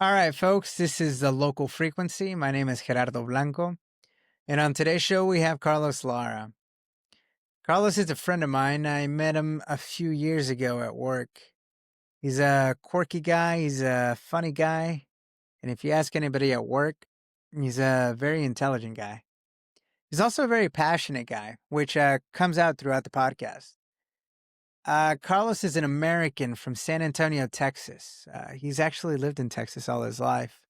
All right, folks, this is the local frequency. My name is Gerardo Blanco, and on today's show, we have Carlos Lara. Carlos is a friend of mine. I met him a few years ago at work. He's a quirky guy, he's a funny guy, and if you ask anybody at work, he's a very intelligent guy. He's also a very passionate guy, which comes out throughout the podcast. Carlos is an American from San Antonio, Texas. He's actually lived in Texas all his life.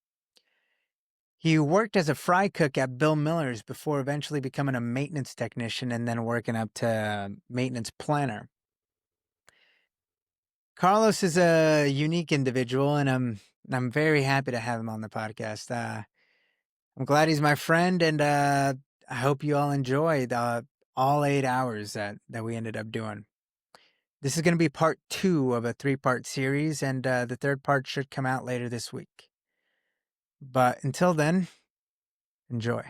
He worked as a fry cook at Bill Miller's before eventually becoming a maintenance technician and then working up to maintenance planner. Carlos is a unique individual, and I'm very happy to have him on the podcast. I'm glad he's my friend, and I hope you all enjoyed all 8 hours that we ended up doing. This is going to be part 2 of a 3-part series, and the third part should come out later this week. But until then, enjoy.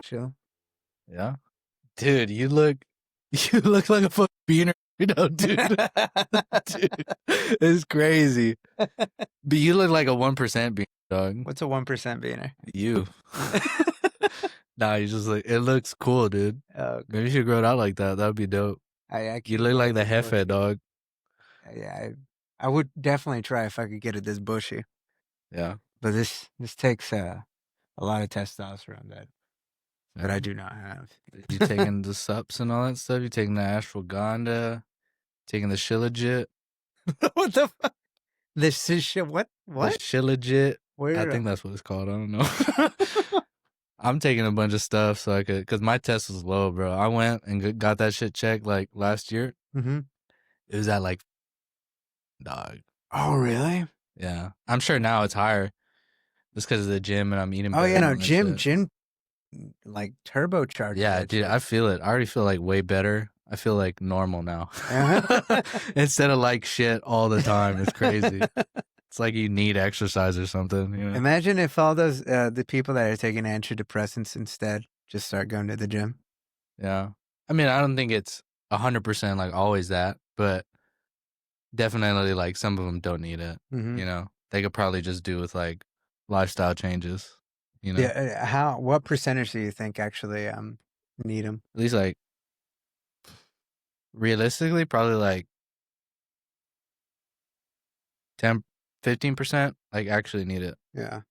Chill. Yeah. Dude, you look like a fucking beaner, dude. Dude, it's crazy. But you look like a 1% beaner, dog. What's a 1% beaner? You. Nah, you just like, it looks cool, dude. Oh, Maybe you should grow it out like that. That would be dope. You look like the Jefe, dog. Yeah, I would definitely try if I could get it this bushy. Yeah. But this takes a lot of testosterone that I do not have. You taking the sups and all that stuff? You taking the ashwagandha? Taking the shilajit? What the fuck? This is shit. What? The shilajit? Where? I think that's what it's called. I don't know. I'm taking a bunch of stuff so I could, because my test was low, bro. I went and got that shit checked like last year. Mm-hmm. It was at like, dog. Oh, really? Yeah. I'm sure now it's higher just because of the gym and I'm eating better. Oh, yeah, no, gym, like turbocharged. Yeah, dude, I feel it. I already feel like way better. I feel like normal now. Instead of like shit all the time. It's crazy. It's like you need exercise or something. You know? Imagine if all those, the people that are taking antidepressants instead just start going to the gym. Yeah. I mean, I don't think it's 100% like always that, but definitely like some of them don't need it. Mm-hmm. You know, they could probably just do with like lifestyle changes. You know, yeah. What percentage do you think actually need them? At least like realistically, probably like 10-15% like actually need it. Yeah.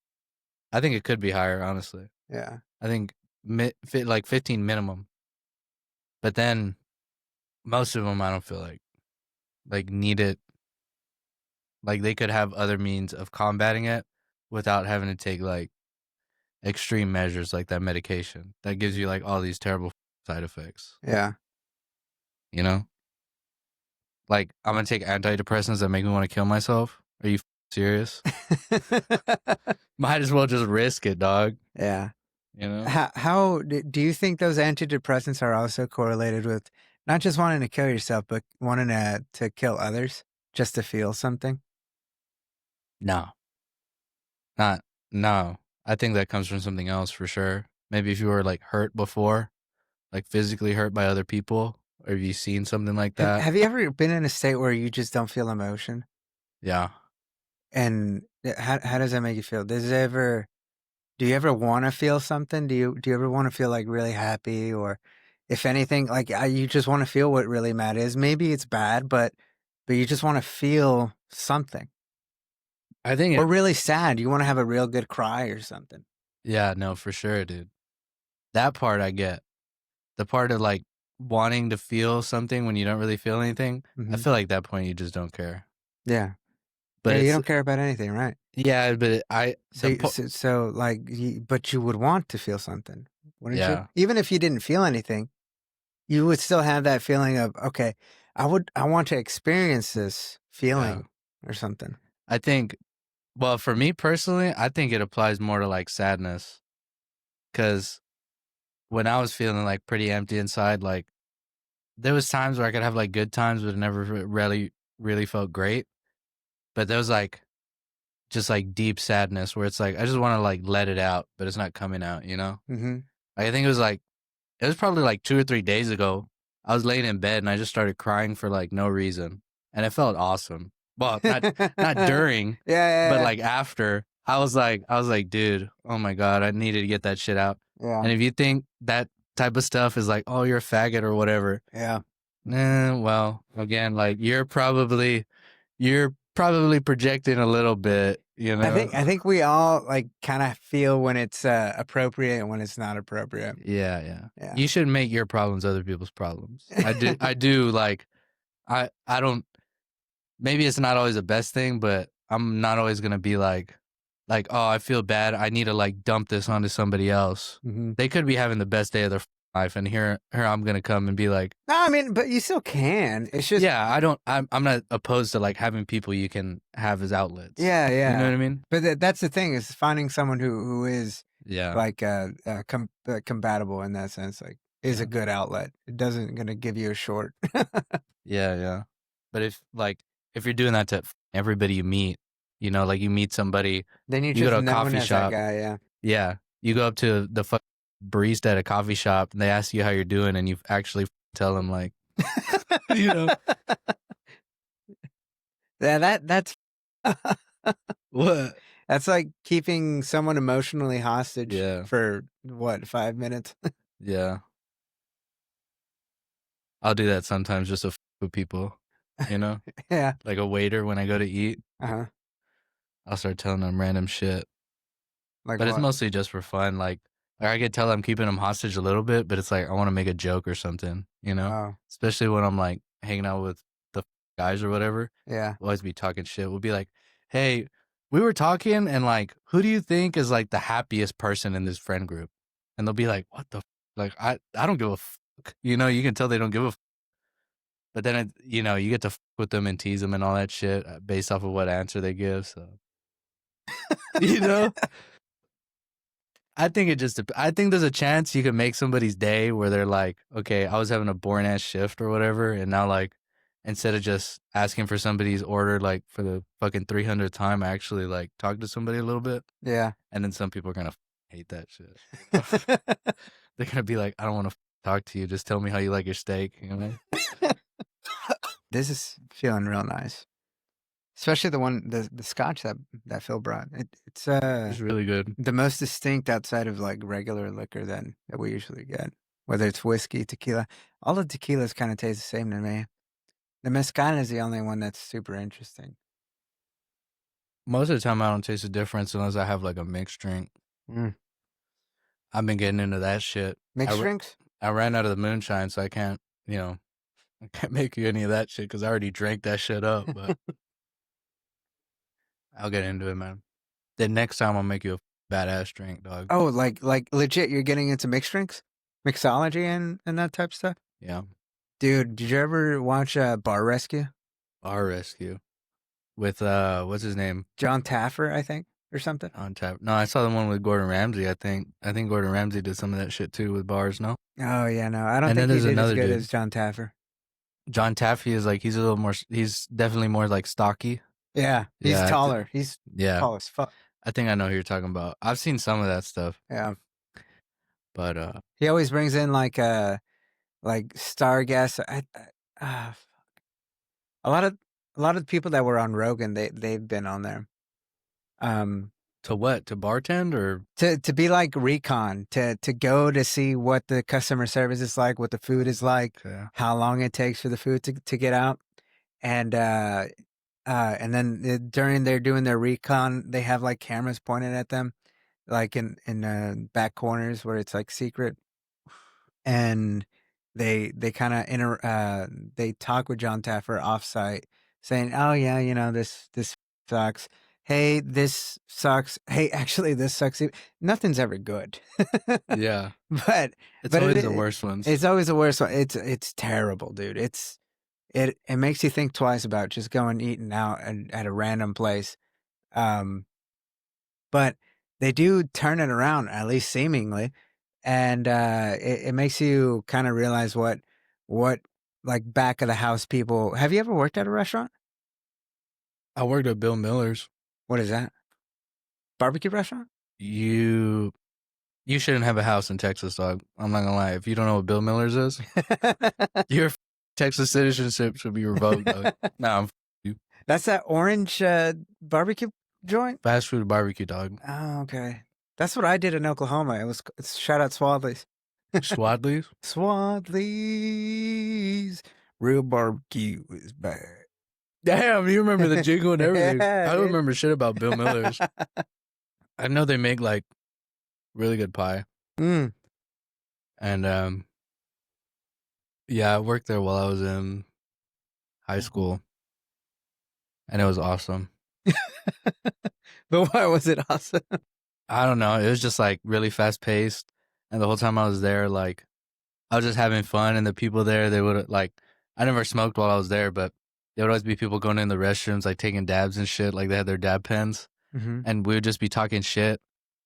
I think it could be higher, honestly. Yeah. I think like 15 minimum. But then most of them I don't feel like need it. Like they could have other means of combating it without having to take like extreme measures like that medication that gives you like all these terrible side effects. Yeah. You know? Like I'm going to take antidepressants that make me want to kill myself. Are you serious? Might as well just risk it, dog. Yeah. You know? How do you think those antidepressants are also correlated with not just wanting to kill yourself, but wanting to kill others just to feel something? No. No. I think that comes from something else for sure. Maybe if you were like hurt before, like physically hurt by other people, or have you seen something like that? Have you ever been in a state where you just don't feel emotion? Yeah. And how does that make you feel? Do you ever want to feel something? Do you ever want to feel like really happy, or if anything, like you just want to feel what really mad is? Maybe it's bad, but you just want to feel something. I think or really sad. You want to have a real good cry or something. Yeah, no, for sure, dude. That part I get. The part of like wanting to feel something when you don't really feel anything. Mm-hmm. I feel like at that point you just don't care. Yeah. But you don't care about anything, right? Yeah, but so like, but you would want to feel something, wouldn't Yeah. you? Even if you didn't feel anything, you would still have that feeling of, okay, I want to experience this feeling or something. I think Well, for me personally, I think it applies more to like sadness, because when I was feeling like pretty empty inside, like there was times where I could have like good times, but it never really felt great. But there was like just like deep sadness where it's like I just want to like let it out, but it's not coming out. Mm-hmm. Like, I think it was probably like 2 or 3 days ago. I was laying in bed and I just started crying for like no reason, and it felt awesome. Well, not Yeah, during, but yeah, like after. I was like, dude, oh my god, I needed to get that shit out. yeah, And if you think that type of stuff is like, oh, you're a faggot or whatever, yeah. well, again, like you're probably projecting a little bit, you know? I think we all like kind of feel when it's appropriate and when it's not appropriate. Yeah, yeah. Yeah. You should make your problems other people's problems. I do like I don't, maybe it's not always the best thing, but I'm not always gonna be like, oh, I feel bad. I need to like dump this onto somebody else. Mm-hmm. They could be having the best day of their life, and here I'm gonna come and be like, No, I mean, but you still can. It's just yeah, I'm not opposed to like having people you can have as outlets. yeah, You know yeah. what I mean? But that's the thing is finding someone who is Yeah, like compatible in that sense, like is a yeah, good outlet. It doesn't gonna give you a short. yeah, yeah. But if you're doing that to everybody you meet, like you meet somebody, Then you're you go just to a known coffee as that shop. guy. Yeah. Yeah, you go up to the barista at a coffee shop and they ask you how you're doing, and you actually tell them like, you know, Yeah, that's what? that's like keeping someone emotionally hostage Yeah, for what 5 minutes. yeah. I'll do that sometimes just to with people, you know, Yeah. like a waiter when I go to eat. Uh-huh. I'll start telling them random shit, Like but it's what? mostly just for fun. Like I could tell I'm keeping them hostage a little bit, but it's like I want to make a joke or something, Oh, especially when I'm like hanging out with the guys or whatever. yeah. We'll always be talking shit. We'll be like, hey, we were talking, and like, who do you think is like the happiest person in this friend group? And they'll be like, what the like, I don't give a fuck. You can tell they don't give a fuck. But then you get to fuck with them and tease them and all that shit based off of what answer they give. So you know, I think there's a chance you can make somebody's day where they're like, okay, I was having a boring ass shift or whatever, and now like instead of just asking for somebody's order like for the fucking 300th time, I actually like talk to somebody a little bit, Yeah. and then some people are gonna hate that shit. They're gonna be like, I don't want to talk to you. Just tell me how you like your steak. This is feeling real nice. Especially the scotch that Phil brought. It's It's really good. the most distinct outside of like regular liquor that we usually get. Whether it's whiskey, tequila. All the tequilas kind of taste the same to me. The mezcal is the only one that's super interesting. Most of the time, I don't taste a difference unless I have like a mixed drink. Mm. I've been getting into that shit. Mixed drinks? I ran out of the moonshine, so I can't, I can't make you any of that shit because I already drank that shit up. But I'll get into it, man. Then next time I'll make you a badass drink, dog. Oh, like legit, you're getting into mixed drinks? Mixology and that type of stuff? Yeah. Dude, did you ever watch Bar Rescue? Bar Rescue with what's his name? John Taffer, I think, or something. On tap. No, I saw the one with Gordon Ramsay. I think Gordon Ramsay did some of that shit too with bars. No. Oh yeah, no, I don't And then think he there's did as another good dude. as John Taffer. John Taffy is like he's a little more. He's definitely more like stocky. Yeah, he's Yeah, taller. He's Yeah, tall as fuck. I think I know who you're talking about. I've seen some of that stuff, Yeah, but he always brings in like star guests. A lot of the people that were on Rogan, they've been on there. to what? To bartend or To be like recon, to go to see what the customer service is like, what the food is like, yeah. how long it takes for the food to get out, and then during they're doing their recon, they have like cameras pointed at them, like in back corners where it's like secret, and they kind of they talk with John Taffer offsite, saying, "Oh yeah, this sucks. Hey, this sucks. Hey, actually, this sucks. Nothing's ever good." Yeah, but it's always the worst ones. it's always the worst one. It's terrible, dude. It makes you think twice about just going eating out at a random place. but they do turn it around, at least seemingly, and it makes you kind of realize what like back of the house people. Have you ever worked at a restaurant? I worked at Bill Miller's. What is that? Barbecue restaurant? You shouldn't have a house in Texas, dog. I'm not gonna lie. If you don't know what Bill Miller's is, your Texas citizenship should be revoked, dog. Nah, I'm you. That's that orange barbecue joint. Fast food barbecue, dog. Oh, okay. That's what I did in Oklahoma. It's shout out Swadley's. Swadley's. Swadley's real barbecue is bad. Damn, you remember the jingle and everything. Yeah, I don't dude. remember shit about Bill Miller's. I know they make like really good pie. Mm. And yeah, I worked there while I was in high school. And it was awesome. But why was it awesome? I don't know. It was just like really fast paced. And the whole time I was there, like I was just having fun. And the people there, they would like, I never smoked while I was there, but there would always be people going in the restrooms, like taking dabs and shit. Like they had their dab pens. Mm-hmm. And we would just be talking shit.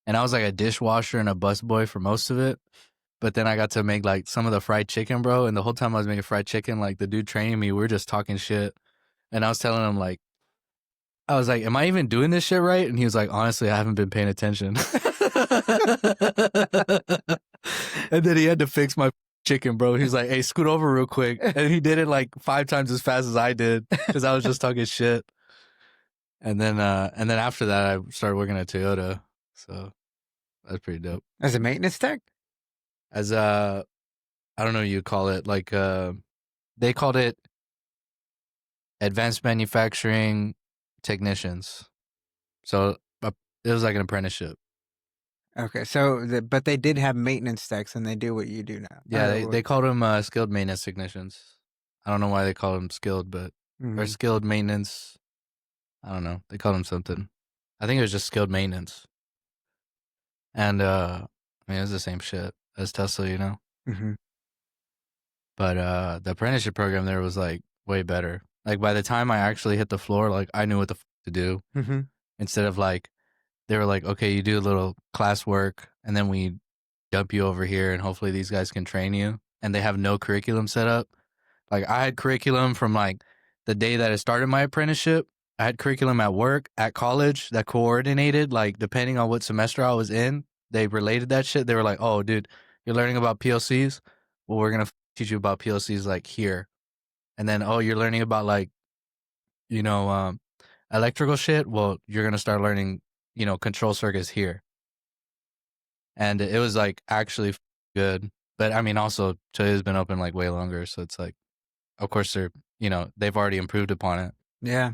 And I was like a dishwasher and a busboy for most of it. But then I got to make like some of the fried chicken, bro. And the whole time I was making fried chicken, like the dude training me, we were just talking shit. And I was telling him like, I was like, am I even doing this shit right? And he was like, honestly, I haven't been paying attention. And then he had to fix my chicken, bro. He was like, hey, scoot over real quick. And he did it like 5 times as fast as I did because I was just talking shit. And then after that, I started working at Toyota. So that's pretty dope. As a maintenance tech? As I don't know what you call it. Like they called it advanced manufacturing technicians. So it was like an apprenticeship. Okay, so but they did have maintenance techs, and they do what you do now. Yeah, they called them skilled maintenance technicians. I don't know why they call them skilled, but or skilled maintenance. I don't know. They called them something. I think it was just skilled maintenance. And I mean, it was the same shit as Tesla, you know. Mm-hmm. But the apprenticeship program there was like way better. Like by the time I actually hit the floor, like I knew what the to do. Mm-hmm. Instead of like they were like, okay, you do a little class work, and then we dump you over here, and hopefully these guys can train you. And they have no curriculum set up. Like I had curriculum from like the day that I started my apprenticeship. I had curriculum at work, at college that coordinated, like depending on what semester I was in, they related that shit. They were like, oh, dude, you're learning about PLCs? Well, we're going to teach you about PLCs like here. And then, oh, you're learning about like, you know, electrical shit? Well, you're going to start learning, you know, control circuits here. And it was like actually good. But I mean, also, Toyota's been open like way longer. So it's like, of course, they're, you know, they've already improved upon it. Yeah.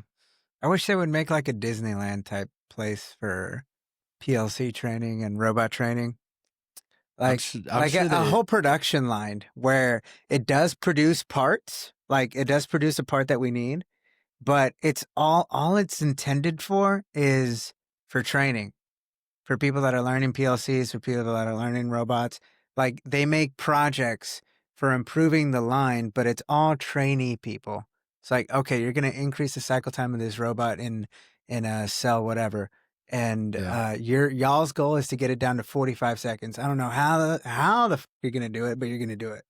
I wish they would make like a Disneyland type place for PLC training and robot training. Like, I'm sure a whole production line where it does produce parts, like it does produce a part that we need, but it's all it's intended for is for training, for people that are learning PLCs, for people that are learning robots. Like they make projects for improving the line, but it's all trainee people. It's like, okay, you're going to increase the cycle time of this robot in a cell, whatever. And y'all's goal is to get it down to 45 seconds. I don't know how the f- you're going to do it, but you're going to do it.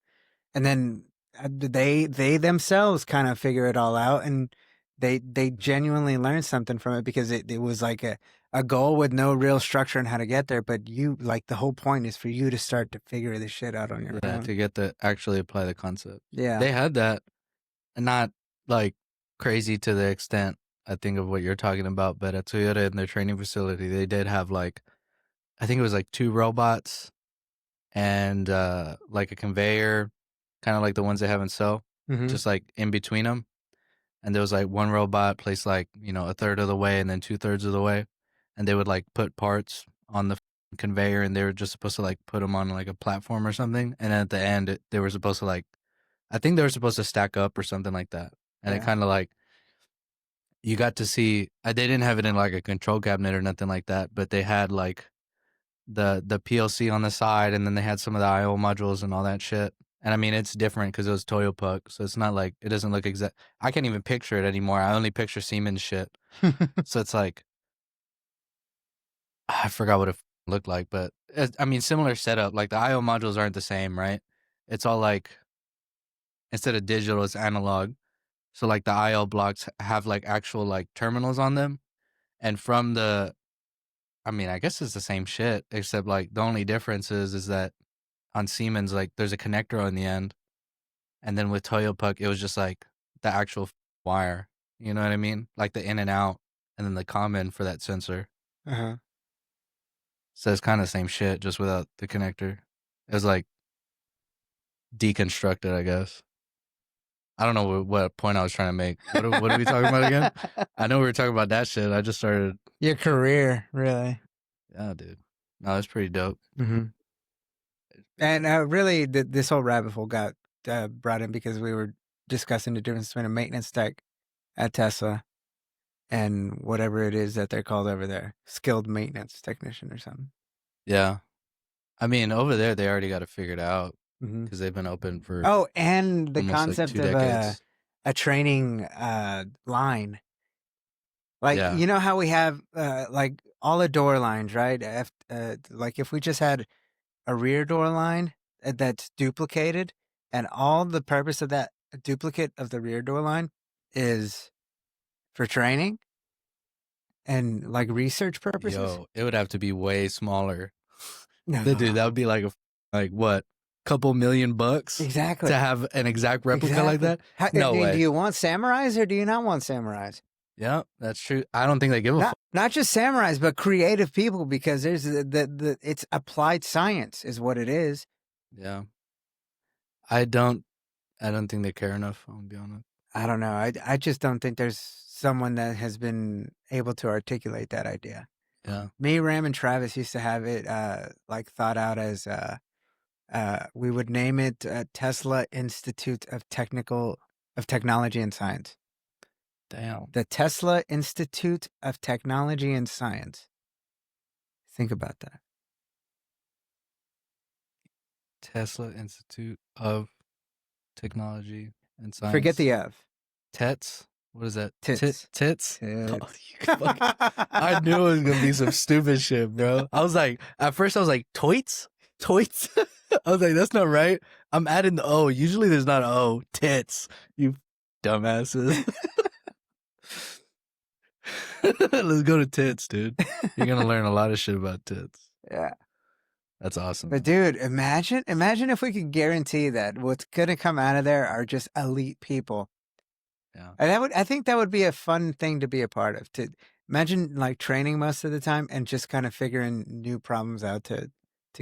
And then they themselves kind of figure it all out, and they genuinely learn something from it because it was like a goal with no real structure on how to get there. But you like the whole point is for you to start to figure this shit out on your own. To get to actually apply the concept. Yeah. They had that, and not like crazy to the extent I think of what you're talking about, but at Toyota in their training facility, they did have like, I think it was like 2 robots and like a conveyor, kind of like the ones they have in Cell, just like in between them. And there was like 1 robot placed like, you know, a third of the way and then 2/3 of the way. And they would like put parts on the conveyor, and they were just supposed to like put them on like a platform or something. And then at the end, they were supposed to like, I think they were supposed to stack up or something like that. And it kind of like, you got to see, they didn't have it in like a control cabinet or nothing like that, but they had like the PLC on the side, and then they had some of the I/O modules and all that shit. And I mean, it's different because it was Toyo Puck, so it's not like, it doesn't look exact. I can't even picture it anymore. I only picture Siemens shit. So it's like, I forgot what it looked like, but I mean, similar setup. Like the I/O modules aren't the same, right? It's all like instead of digital, it's analog. So like the I/O blocks have like actual like terminals on them, and from the, I mean, I guess it's the same shit, except like the only difference is that on Siemens, like there's a connector on the end, and then with Toyo Puck, it was just like the actual wire. You know what I mean? Like the in and out, and then the common for that sensor. Uh-huh. So it's kind of the same shit, just without the connector. It was like deconstructed, I guess. I don't know what point I was trying to make. What are we talking about again? I know we were talking about that shit. I just started. Your career, really. Yeah, dude. No, that's pretty dope. Mm-hmm. And really, this whole rabbit hole got brought in because we were discussing the difference between a maintenance tech at Tesla and whatever it is that they're called over there, skilled maintenance technician or something. Yeah. I mean, over there, they already got it figured out Mm-hmm. because they've been open for Oh, and the almost like concept 2 of decades. a training line. Like, Yeah. you know how we have like all the door lines, right? Like if we just had a rear door line that's duplicated, and all the purpose of that duplicate of the rear door line is for training and like research purposes. Yo, it would have to be way smaller. No, Dude, that would be like like what? Couple $1,000,000 exactly, to have an exact replica like exactly. that? No Do way. you want samurais or do you not want samurais? Yeah, that's true. I don't think they give a fuck. Not just samurais, but creative people, because there's the it's applied science is what it is. Yeah. I don't think they care enough, I'm gonna be honest. I don't know. I just don't think there's someone that has been able to articulate that idea. Yeah. Me, Ram, and Travis used to have it like thought out as we would name it Tesla Institute of Technology and Science. Damn. The Tesla Institute of Technology and Science. Think about that. Tesla Institute of Technology and Science. Forget the of. Tets? What is that? Tits. Tits? Tits. Oh, I knew it was gonna be some stupid shit, bro. I was like, at first I was like, toits? Toits? I was like, that's not right. I'm adding the O. Usually there's not an O. Tits. You dumbasses. Let's go to tits, dude. You're gonna learn a lot of shit about tits. Yeah. That's awesome. But dude, imagine if we could guarantee that what's gonna come out of there are just elite people. Yeah. And I think that would be a fun thing to be a part of. To imagine like training most of the time and just kind of figuring new problems out to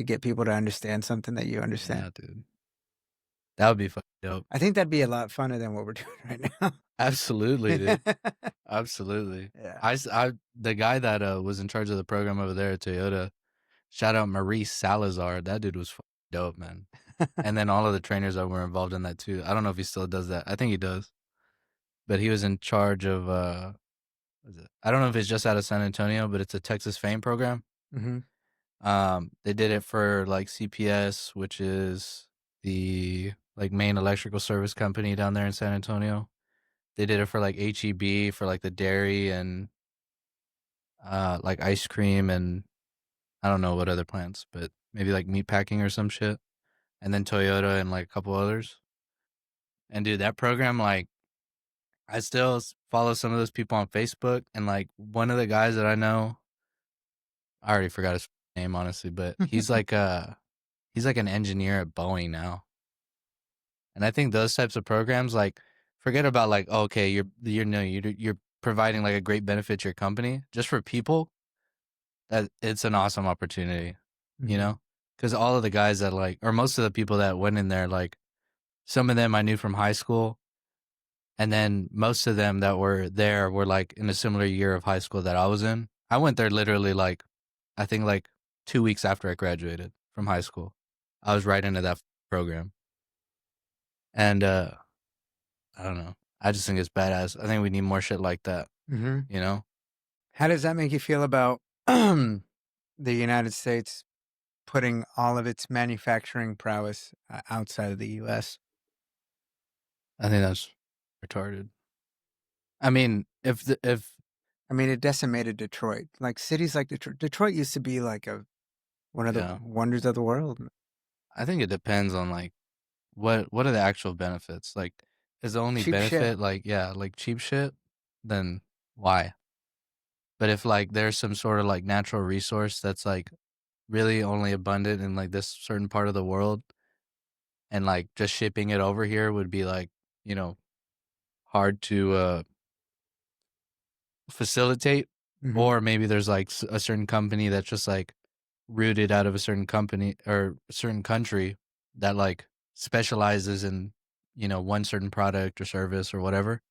get people to understand something that you understand. Yeah, dude. That would be fucking dope. I think that'd be a lot funner than what we're doing right now. Absolutely, dude. Absolutely. Yeah. The guy that was in charge of the program over there at Toyota, shout out Maurice Salazar. That dude was fucking dope, man. And then all of the trainers that were involved in that too. I don't know if he still does that. I think he does. But he was in charge of what is it? I don't know if it's just out of San Antonio, but it's a Texas Fame program. Mm-hmm. They did it for like CPS, which is the like main electrical service company down there in San Antonio. They did it for like HEB for like the dairy and like ice cream and I don't know what other plants, but maybe like meat packing or some shit. And then Toyota and like a couple others. And dude, that program, like, I still follow some of those people on Facebook. And like one of the guys that I know, I already forgot his name, honestly, but he's like an engineer at Boeing now. And I think those types of programs, like, forget about like, okay, you're providing like a great benefit to your company. Just for people, that it's an awesome opportunity, you know? Because all of the guys that like, or most of the people that went in there, like, some of them I knew from high school, and then most of them that were there were like in a similar year of high school that I was in. I went there literally like, I think like 2 weeks after I graduated from high school. I was right into that program. And I don't know. I just think it's badass. I think we need more shit like that, Mm-hmm. you know? How does that make you feel about the United States putting all of its manufacturing prowess outside of the U.S.? I think that's retarded. I mean, if I mean, it decimated Detroit. Like cities like Detroit. Detroit used to be like one of the Yeah. wonders of the world. I think it depends on like what are the actual benefits? Like, is the only Cheap shit. benefit like yeah, like cheap shit? Then why? But if like there's some sort of like natural resource that's like really only abundant in like this certain part of the world, and like just shipping it over here would be like, you know, hard to facilitate, Hmm. or maybe there's like a certain company that's just like rooted out of a certain company or a certain country that like specializes in, you know, one certain product or service or whatever.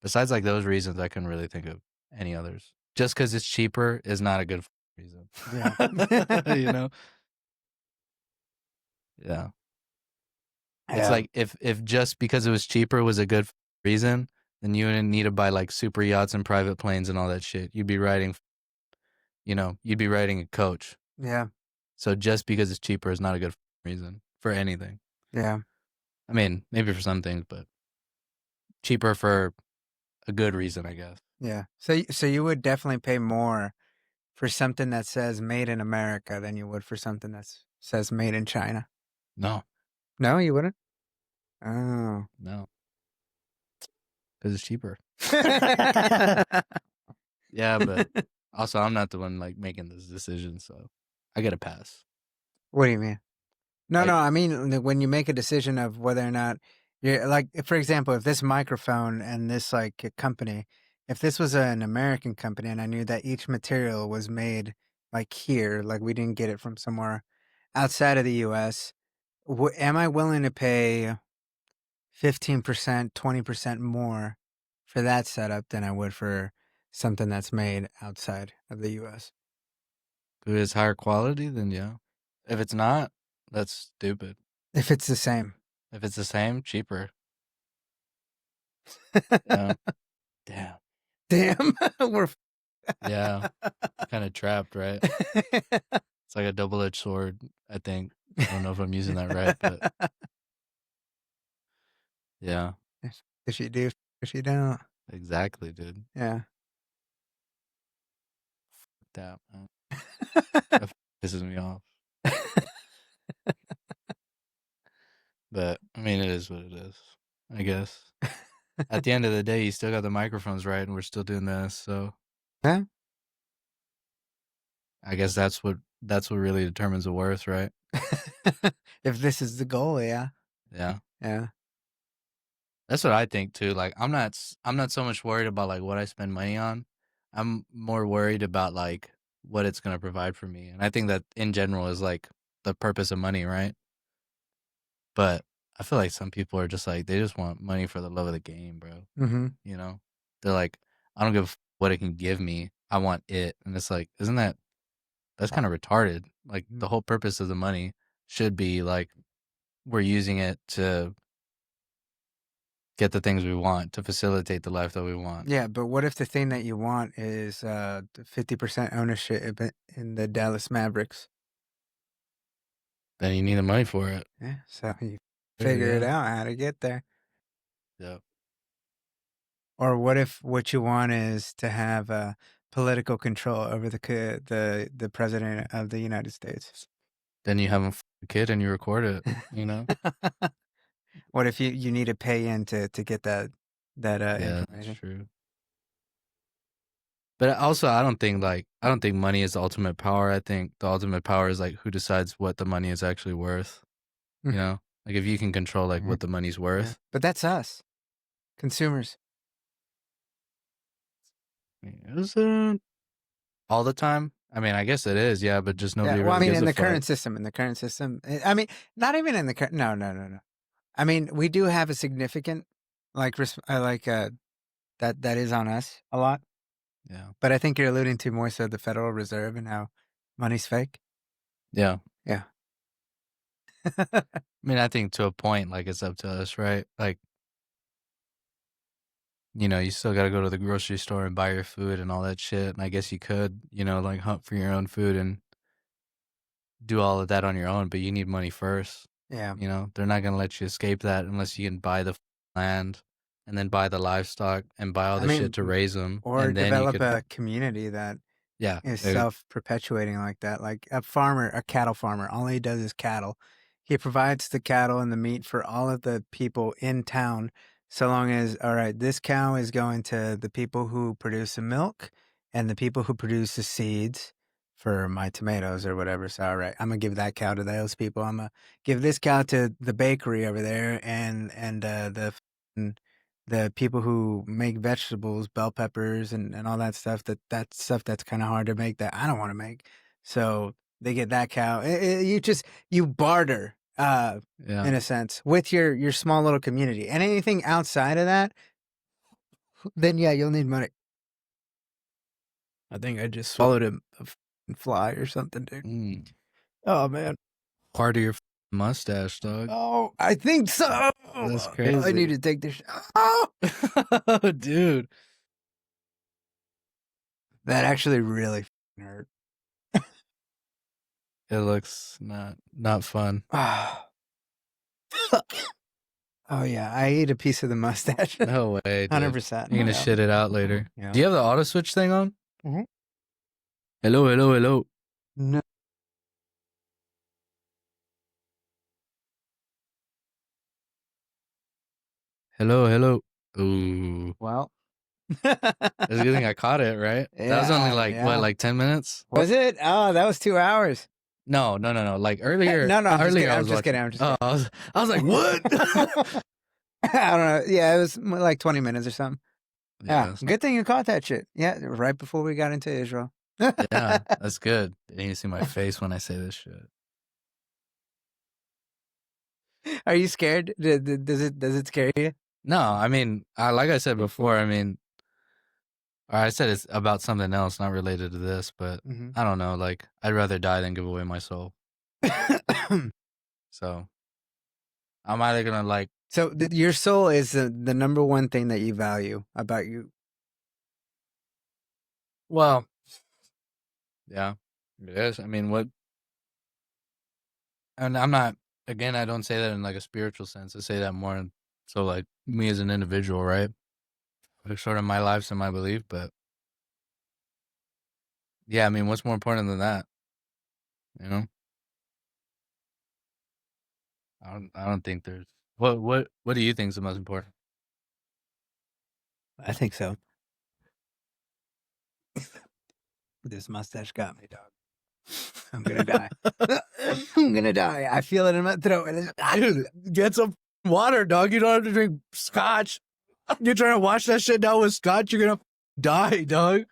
Besides like those reasons, I couldn't really think of any others. Just because it's cheaper is not a good reason. Yeah. You know? Yeah. It's Yeah. like if just because it was cheaper was a good reason, then you wouldn't need to buy like super yachts and private planes and all that shit. You'd be riding, you know, you'd be riding a coach. Yeah. So just because it's cheaper is not a good reason for anything. Yeah. I mean, maybe for some things, but cheaper for a good reason, I guess. Yeah. So you would definitely pay more for something that says "Made in America" than you would for something that says "Made in China." No, No, you wouldn't. Oh. no, because it's cheaper. Yeah, but also I'm not the one like making this decision, so I get a pass. What do you mean? No, Like, no. I mean, when you make a decision of whether or not you're like, for example, if this microphone and this like company, if this was an American company and I knew that each material was made like here, like we didn't get it from somewhere outside of the U.S., am I willing to pay 15%, 20% more for that setup than I would for something that's made outside of the U.S.? if it's higher quality, then yeah. If it's not, that's stupid. If it's the same. If it's the same, cheaper. Yeah. Damn. Damn, we're. Yeah. Kind of trapped, right? It's like a double-edged sword, I think. I don't know if I'm using that right, but yeah, If she do, if she don't. exactly, dude. Yeah. That that pisses me off. But I mean, it is what it is, I guess. At the end of the day, you still got the microphones right, and we're still doing this. So Yeah. I guess that's what really determines the worth, right? If this is the goal, yeah. Yeah, Yeah. that's what I think too. Like I'm not so much worried about like what I spend money on. I'm more worried about like what it's gonna provide for me, and I think that in general is like the purpose of money, right? But I feel like some people are just like they just want money for the love of the game, bro. Mm-hmm. You know, they're like, I don't give what it can give me. I want it, and it's like, isn't that's kind of retarded? Like the whole purpose of the money should be like we're using it to get the things we want to facilitate the life that we want. Yeah, but what if the thing that you want is 50% ownership in the Dallas Mavericks? Then you need the money for it. Yeah, so you Sure, figure it yeah, out how to get there. yeah. Or what if what you want is to have political control over the president of the United States? Then you have a kid and you record it. You know. What if you need to pay in to get that Yeah, that's information? true. But also, I don't think money is the ultimate power. I think the ultimate power is like who decides what the money is actually worth. You Mhm. know, like if you can control like Mhm. what the money's Yeah. worth. But that's us, consumers. Is it all the time? I mean, I guess it is, yeah, but just Yeah. nobody Well, I really mean, gives a fuck. in the current system, I mean, not even in the current. No, no, no, no. I mean, we do have a significant, that is on us a lot. Yeah, But I think you're alluding to more so the Federal Reserve and how money's fake. yeah. Yeah. I mean, I think to a point, like it's up to us, right? Like, you know, you still got to go to the grocery store and buy your food and all that shit. And I guess you could, you know, like hunt for your own food and do all of that on your own, but you need money first. Yeah. You know, they're not gonna let you escape that unless you can buy the land and then buy the livestock and buy all I the shit to mean, raise them, or and then you develop could, a community that yeah, is self-perpetuating like that. Like a farmer, a cattle farmer, all he does is cattle. He provides the cattle and the meat for all of the people in town. So long as, all right, this cow is going to the people who produce the milk and the people who produce the seeds for my tomatoes or whatever. So, all right, I'm gonna give that cow to those people. I'm gonna give this cow to the bakery over there and the people who make vegetables, bell peppers and all that stuff, that's stuff that's kind of hard to make that I don't want to make. So they get that cow. You barter yeah. in a sense with your small little community. And anything outside of that, then yeah, you'll need money. I think I just swallowed a fly or something, dude. Mm. Oh man. Part of your mustache, dog. Oh, I think so. That's I need crazy. to take this. Oh, Dude. that actually really hurt. It looks not fun. Oh yeah, I ate a piece of the mustache. No way, dude. 100%. You're gonna Yeah. shit it out later. Yeah. Do you have the auto switch thing on? Mhm. Hello, hello, hello. No. Hello, hello. Ooh. Well. It's a good thing I caught it, right? That was only like Yeah. what, like 10 minutes? Was it? Oh, that was 2 hours. No. Like earlier. No, I'm just earlier kidding. I I'm was just watching. kidding. I'm just Oh, kidding. I was like, what? I don't know. Yeah, it was like 20 minutes or something. Yeah. it's not- Good thing you caught that shit. Yeah, right before we got into Israel. yeah, that's good. You need to see my face when I say this shit. Are you scared? Does it scare you? No, I mean, like I said before, I mean, or I said it's about something else, not related to this, but Mhm. I don't know. Like, I'd rather die than give away my soul. So I'm either gonna like, So your soul is the number one thing that you value about you. well, yeah, it is. I mean, what? And I'm not. Again, I don't say that in like a spiritual sense. I say that more in, so like me as an individual, right? Like sort of my lives and my belief, but yeah, I mean, what's more important than that? You know, I don't think there's. What do you think is the most important? I think so. This mustache got me, dog. I'm gonna die. I'm gonna die. I feel it in my throat. Dude, get some water, dog. You don't have to drink scotch. You're trying to wash that shit down with scotch, you're gonna die, dog.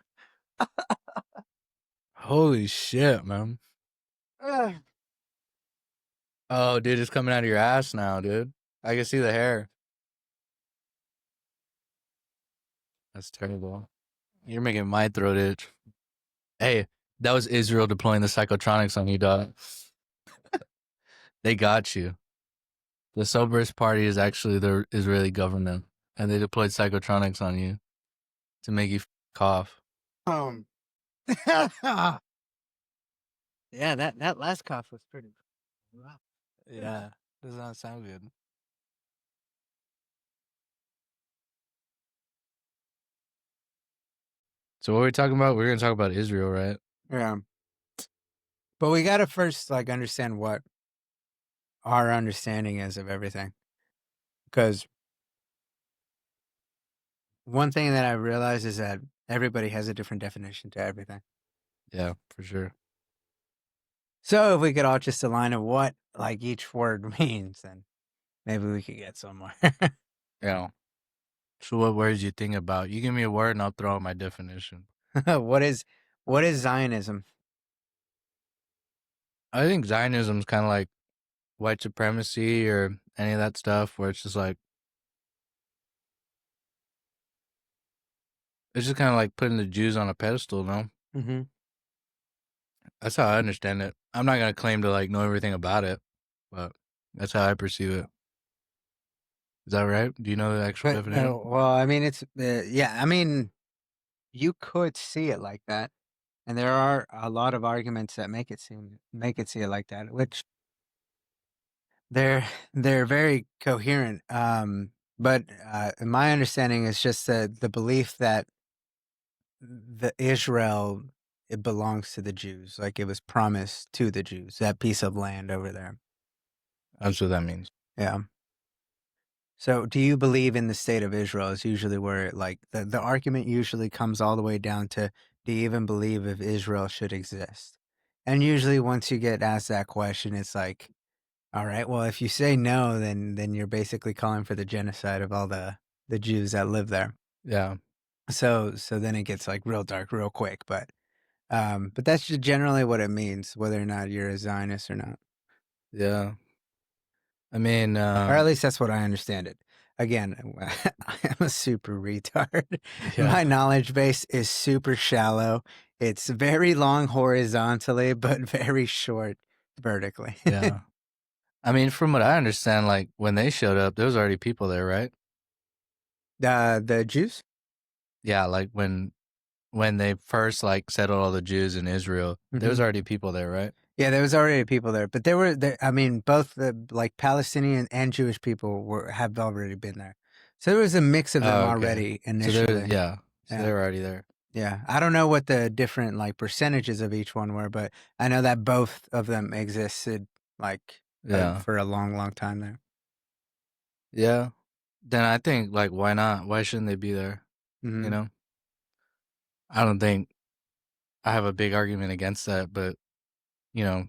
Holy shit, man. Oh, dude, it's coming out of your ass now, dude. I can see the hair. That's terrible. You're making my throat itch. Hey, that was Israel deploying the psychotronics on you, dog. They got you. The soberest party is actually the Israeli government, and they deployed psychotronics on you to make you cough. Yeah, that last cough was pretty rough. Yeah, does not sound good. So what are we talking about? We're gonna talk about Israel, right? Yeah. But we gotta first like understand what our understanding is of everything. Because one thing that I realized is that everybody has a different definition to everything. Yeah, for sure. So if we could all just align on what like each word means, then maybe we could get somewhere. Yeah. So what words you think about? You give me a word and I'll throw out my definition. what is Zionism? I think Zionism is kind of like white supremacy or any of that stuff where it's just like, it's just kind of like putting the Jews on a pedestal, no? Mm-hmm. That's how I understand it. I'm not going to claim to like know everything about it, but that's how I perceive it. Is that right? Do you know the actual But definition? well, I mean, it's yeah. I mean, you could see it like that, and there are a lot of arguments that make it see it like that, which they're very coherent. But my understanding is just the belief that the Israel, it belongs to the Jews, like it was promised to the Jews, that piece of land over there. That's what that means. Yeah. So, do you believe in the state of Israel? Is usually where like the argument usually comes all the way down to, do you even believe if Israel should exist? And usually, once you get asked that question, it's like, all right, well, if you say no, then you're basically calling for the genocide of all the Jews that live there. Yeah. So then it gets like real dark real quick. But that's just generally what it means, whether or not you're a Zionist or not. Yeah. I mean, Or at least that's what I understand it. Again, I am a super retard. yeah. My knowledge base is super shallow. It's very long horizontally, but very short vertically. Yeah. I mean, from what I understand, like when they showed up, there was already people there, right? The Jews? Yeah, like when they first like settled all the Jews in Israel, there was Mhm. already people there, right? Yeah, there was already people there, but I mean, both the like Palestinian and Jewish people have already been there. So there was a mix of them Oh, okay. already So there, initially. yeah. So Yeah. they were already there. Yeah. I don't know what the different like percentages of each one were, but I know that both of them existed like Yeah. for a long, long time there. Yeah. Then I think like why not? Why shouldn't they be there? You Hmm. know? I don't think I have a big argument against that, but you know,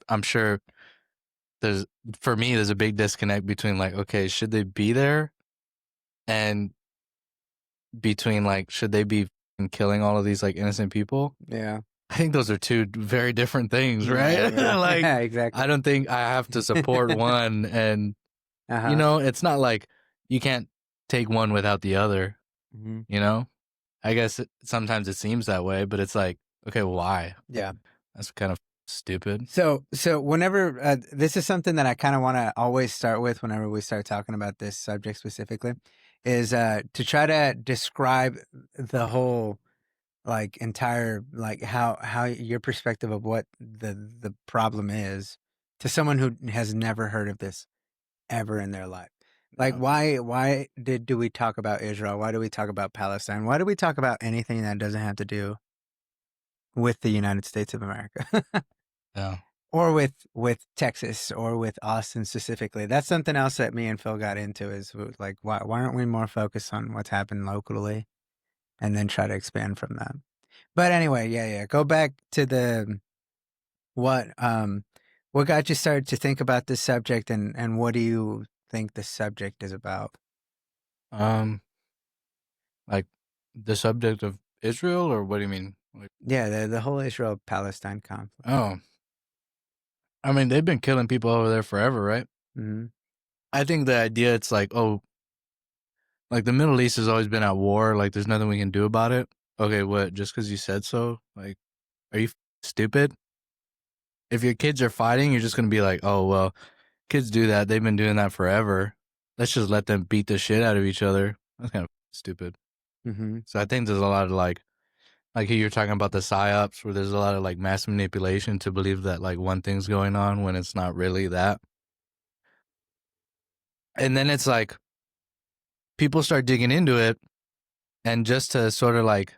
I'm sure there's for me there's a big disconnect between like, okay, should they be there? And between like should they be killing all of these like innocent people? Yeah. I think those are two very different things, Yeah. right? Yeah. Like Yeah. I Exactly. don't think I have to support one and Uh-huh. it's not like you can't take one without the other, Hmm. you know? I guess sometimes it seems that way, but it's like, okay, why? Yeah. That's kind of stupid. So whenever this is something that I kind of want to always start with whenever we start talking about this subject specifically, is to try to describe the whole like entire like how your perspective of what the problem is to someone who has never heard of this ever in their life. Like Yeah. why do we talk about Israel? Why do we talk about Palestine? Why do we talk about anything that doesn't have to do with the United States of America? Yeah. Or with Texas or with Austin specifically. That's something else that me and Phil got into is like why aren't we more focused on what's happened locally and then try to expand from that. But anyway, yeah. Go back to the what um what got you started to think about this subject, and what do you think the subject is about? Um, like the subject of Israel, or what do you mean? Like, Yeah, the whole Israel Palestine conflict. oh, I mean, they've been killing people over there forever, right? Hmm. I think the idea it's like, oh, like the Middle East has always been at war. Like, there's nothing we can do about it. Okay, what? Just because you said so? Like, are you stupid? If your kids are fighting, you're just gonna be like, oh well, kids do that. They've been doing that forever. Let's just let them beat the shit out of each other. That's kind of stupid. Hmm. So I think there's a lot of like you're talking about the psyops, where there's a lot of like mass manipulation to believe that like one thing's going on when it's not really that. And then it's like people start digging into it, and just to sort of like,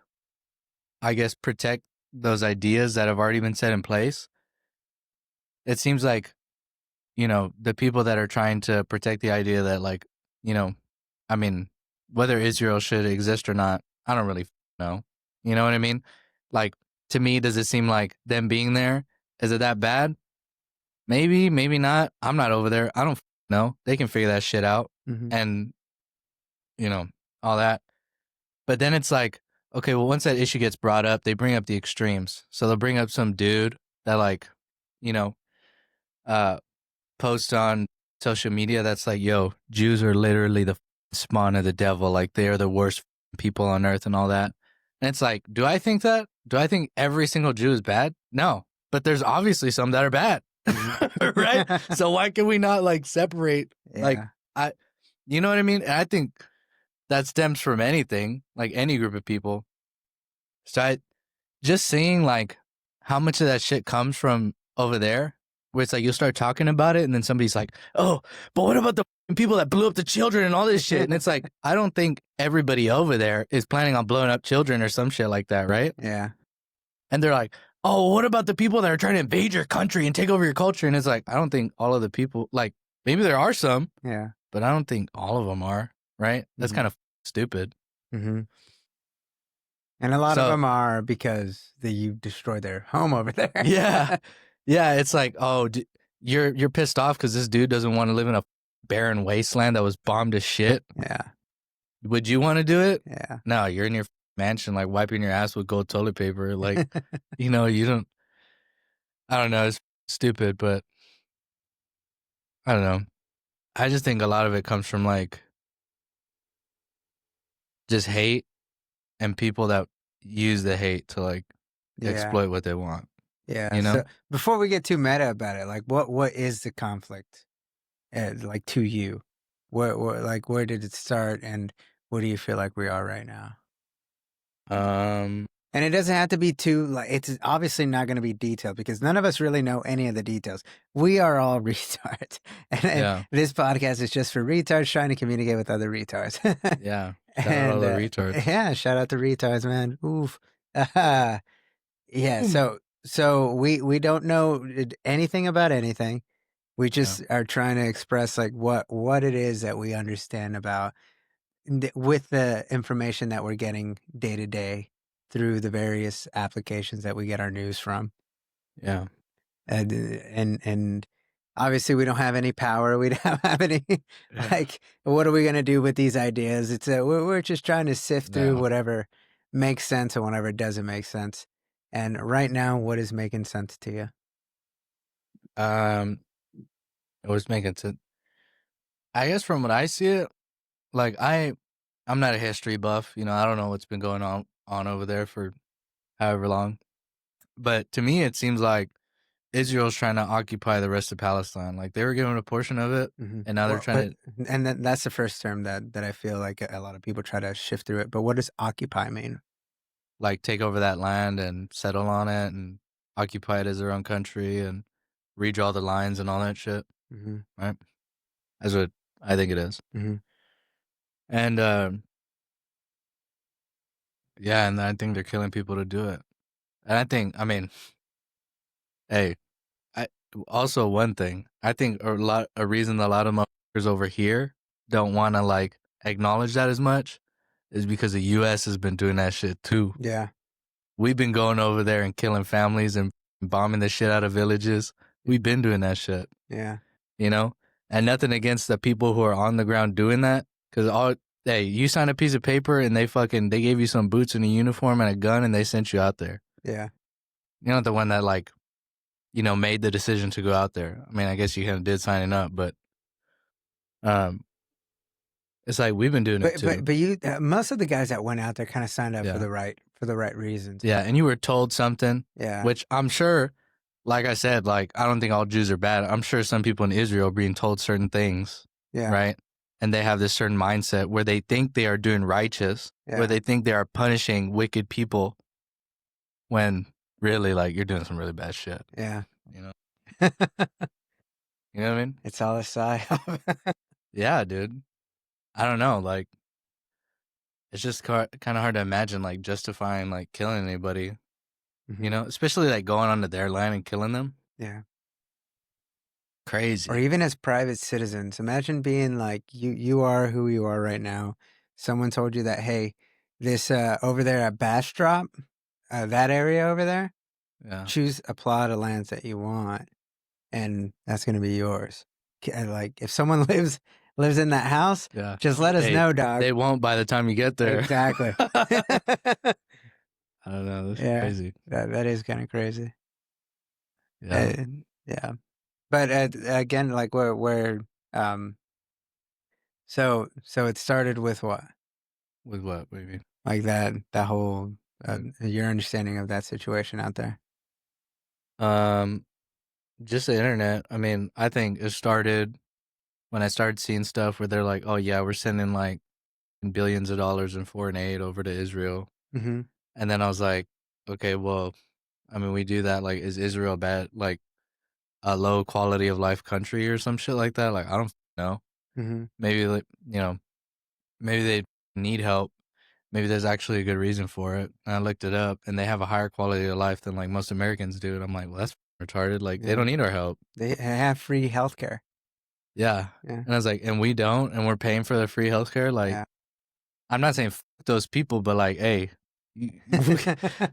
I guess, protect those ideas that have already been set in place, it seems like, the people that are trying to protect the idea that like, you know, I mean, whether Israel should exist or not, I don't really know. You know what I mean? Like, to me, does it seem like them being there, is it that bad? Maybe, maybe not. I'm not over there. I don't know. They can figure that shit out Hmm. and, you know, all that. But then it's like, okay, well, once that issue gets brought up, they bring up the extremes. So they'll bring up some dude that like, you know, uh, post on social media that's like, yo, Jews are literally the spawn of the devil. Like they are the worst people on earth and all that. And it's like, do I think that? Do I think every single Jew is bad? No. But there's obviously some that are bad. Hmm. Right? So why can we not like separate like Yeah. I you know what I mean? And I think that stems from anything, like any group of people. So I just seeing like how much of that shit comes from over there where it's like you'll start talking about it, and then somebody's like, "Oh, but what about the people that blew up the children and all this shit?" And it's like, I don't think everybody over there is planning on blowing up children or some shit like that, right? Yeah. And they're like, "Oh, what about the people that are trying to invade your country and take over your culture?" And it's like, I don't think all of the people, like, maybe there are some, Yeah. but I don't think all of them are, right? That's Mhm. kind of stupid. Mm-hmm. And a lot of So them are because you destroyed their home over there. yeah, yeah, it's like, oh, you're pissed off because this dude doesn't want to live in a barren wasteland that was bombed to shit. Yeah. Would you want to do it? Yeah. No, you're in your mansion, like wiping your ass with gold toilet paper. Like, you don't. I don't know. It's stupid, but I don't know. I just think a lot of it comes from like just hate and people that use the hate to like Yeah. exploit what they want. Yeah. You know? So before we get too meta about it, like what is the conflict? Like to you, like where did it start, and what do you feel like we are right now? And it doesn't have to be too, like, it's obviously not going to be detailed because none of us really know any of the details. We are all retards. And yeah, this podcast is just for retards trying to communicate with other retards. yeah. Shout out all And the retards. yeah, shout out to retards, man. Oof. Yeah, so we don't know anything about anything. We just are trying to express like what it is that we understand about with the information that we're getting day to day through the various applications that we get our news from. Yeah, And obviously we don't have any power. We don't have any yeah. like what are we going to do with these ideas? It's we're just trying to sift through No. whatever makes sense and whatever doesn't make sense. And right now, what is making sense to you? It was making sense. I guess from what I see it, like I'm not a history buff. You know, I don't know what's been going on over there for however long. But to me, it seems like Israel's trying to occupy the rest of Palestine. Like they were given a portion of it, and now they're Well, trying to and that's the first term that I feel like a lot of people try to shift through it. But what does occupy mean? like take over that land and settle on it and occupy it as their own country and redraw the lines and all that shit. Mm-hmm. Right? That's what I think it is. Mm-hmm. And yeah, and I think they're killing people to do it. And I think, I mean, hey, I also one thing I think a reason a lot of motherfuckers over here don't want to like acknowledge that as much is because the U.S. has been doing that shit too. Yeah. We've been going over there and killing families and bombing the shit out of villages. We've been doing that shit, Yeah. you know. And nothing against the people who are on the ground doing that, because hey, you signed a piece of paper and they gave you some boots and a uniform and a gun and they sent you out there. Yeah. You're not the one that like, you know, made the decision to go out there. I mean, I guess you kind of did signing up, but it's like we've been doing it too. But you most of the guys that went out there kind of signed up Yeah. for the right reasons. Yeah, and you were told something, Yeah. which I'm sure, like I said, like I don't think all Jews are bad. I'm sure some people in Israel are being told certain things, Yeah. right? And they have this certain mindset where they think they are doing righteous, Yeah. where they think they are punishing wicked people, when really, like, you're doing some really bad shit. Yeah. You know, you know what I mean? It's all a psyop. Yeah, dude. I don't know, like. It's just kind of hard to imagine, like, justifying, like, killing anybody, you know? Especially, like, going onto their land and killing them. Yeah. Crazy. Or even as private citizens. Imagine being like, you are who you are right now. Someone told you that, hey, this over there at Bastrop, that area over there, Yeah. choose a plot of lands that you want, and that's going to be yours. Like, if someone lives in that house, Yeah. just let us know, dog. They won't by the time you get there. Exactly. I don't know. That's Yeah. crazy. That is kind of crazy. Yeah. Yeah. But again, like so it started with what? With what, baby? Like that whole your understanding of that situation out there. Just the internet. I mean, I think it started when I started seeing stuff where they're like, oh yeah, we're sending like billions of dollars in foreign aid over to Israel. Mm-hmm. And then I was like, okay, well, I mean, we do that. Like, is Israel bad? Like, a low quality of life country or some shit like that. Like, I don't know. Mm-hmm. Maybe, like, you know, maybe they need help. Maybe there's actually a good reason for it. And I looked it up, and they have a higher quality of life than like most Americans do. And I'm like, well, that's retarded. Like, they Yeah. don't need our help. They have free healthcare. Yeah. Yeah. And I was like, and we don't, and we're paying for the free healthcare. Like, Yeah. I'm not saying those people, but like, hey,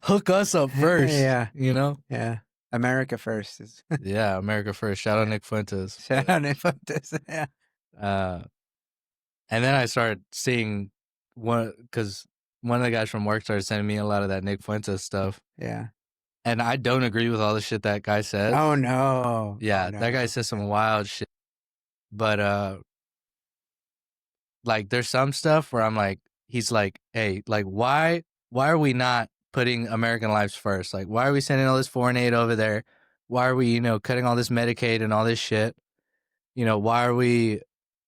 hook us up first. Yeah. You know? Yeah. America first is Yeah, America first. Shout out Nick Fuentes. shout out if yeah. And then I started seeing because one of the guys from work started sending me a lot of that Nick Fuentes stuff. Yeah. And I don't agree with all the shit that guy says. Oh no. Yeah, Oh, no. that guy says some wild shit. But like there's some stuff where I'm like, he's like, hey, like why are we not putting American lives first? Like, why are we sending all this foreign aid over there? Why are we, cutting all this Medicaid and all this shit? Why are we,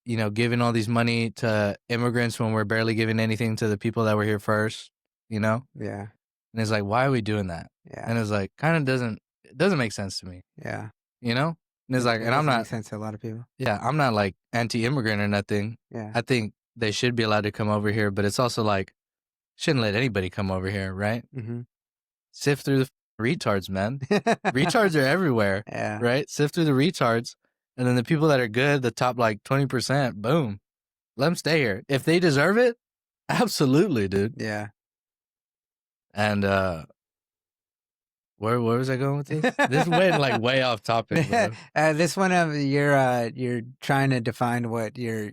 giving all these money to immigrants when we're barely giving anything to the people that were here first? Yeah. And it's like, why are we doing that? Yeah. And it's like, it doesn't make sense to me. Yeah. And it's like, and I'm doesn't not, make sense to a lot of people. yeah, I'm not like anti-immigrant or nothing. Yeah. I think they should be allowed to come over here, but it's also like, shouldn't let anybody come over here, right? Mm-hmm. Sift through the retards, man. Retards are everywhere, Yeah. right? Sift through the retards, and then the people that are good, the top like 20%, boom, let them stay here. If they deserve it, absolutely, dude. Yeah. And where was I going with this? This went like way off topic, bro. This one of you're trying to define what your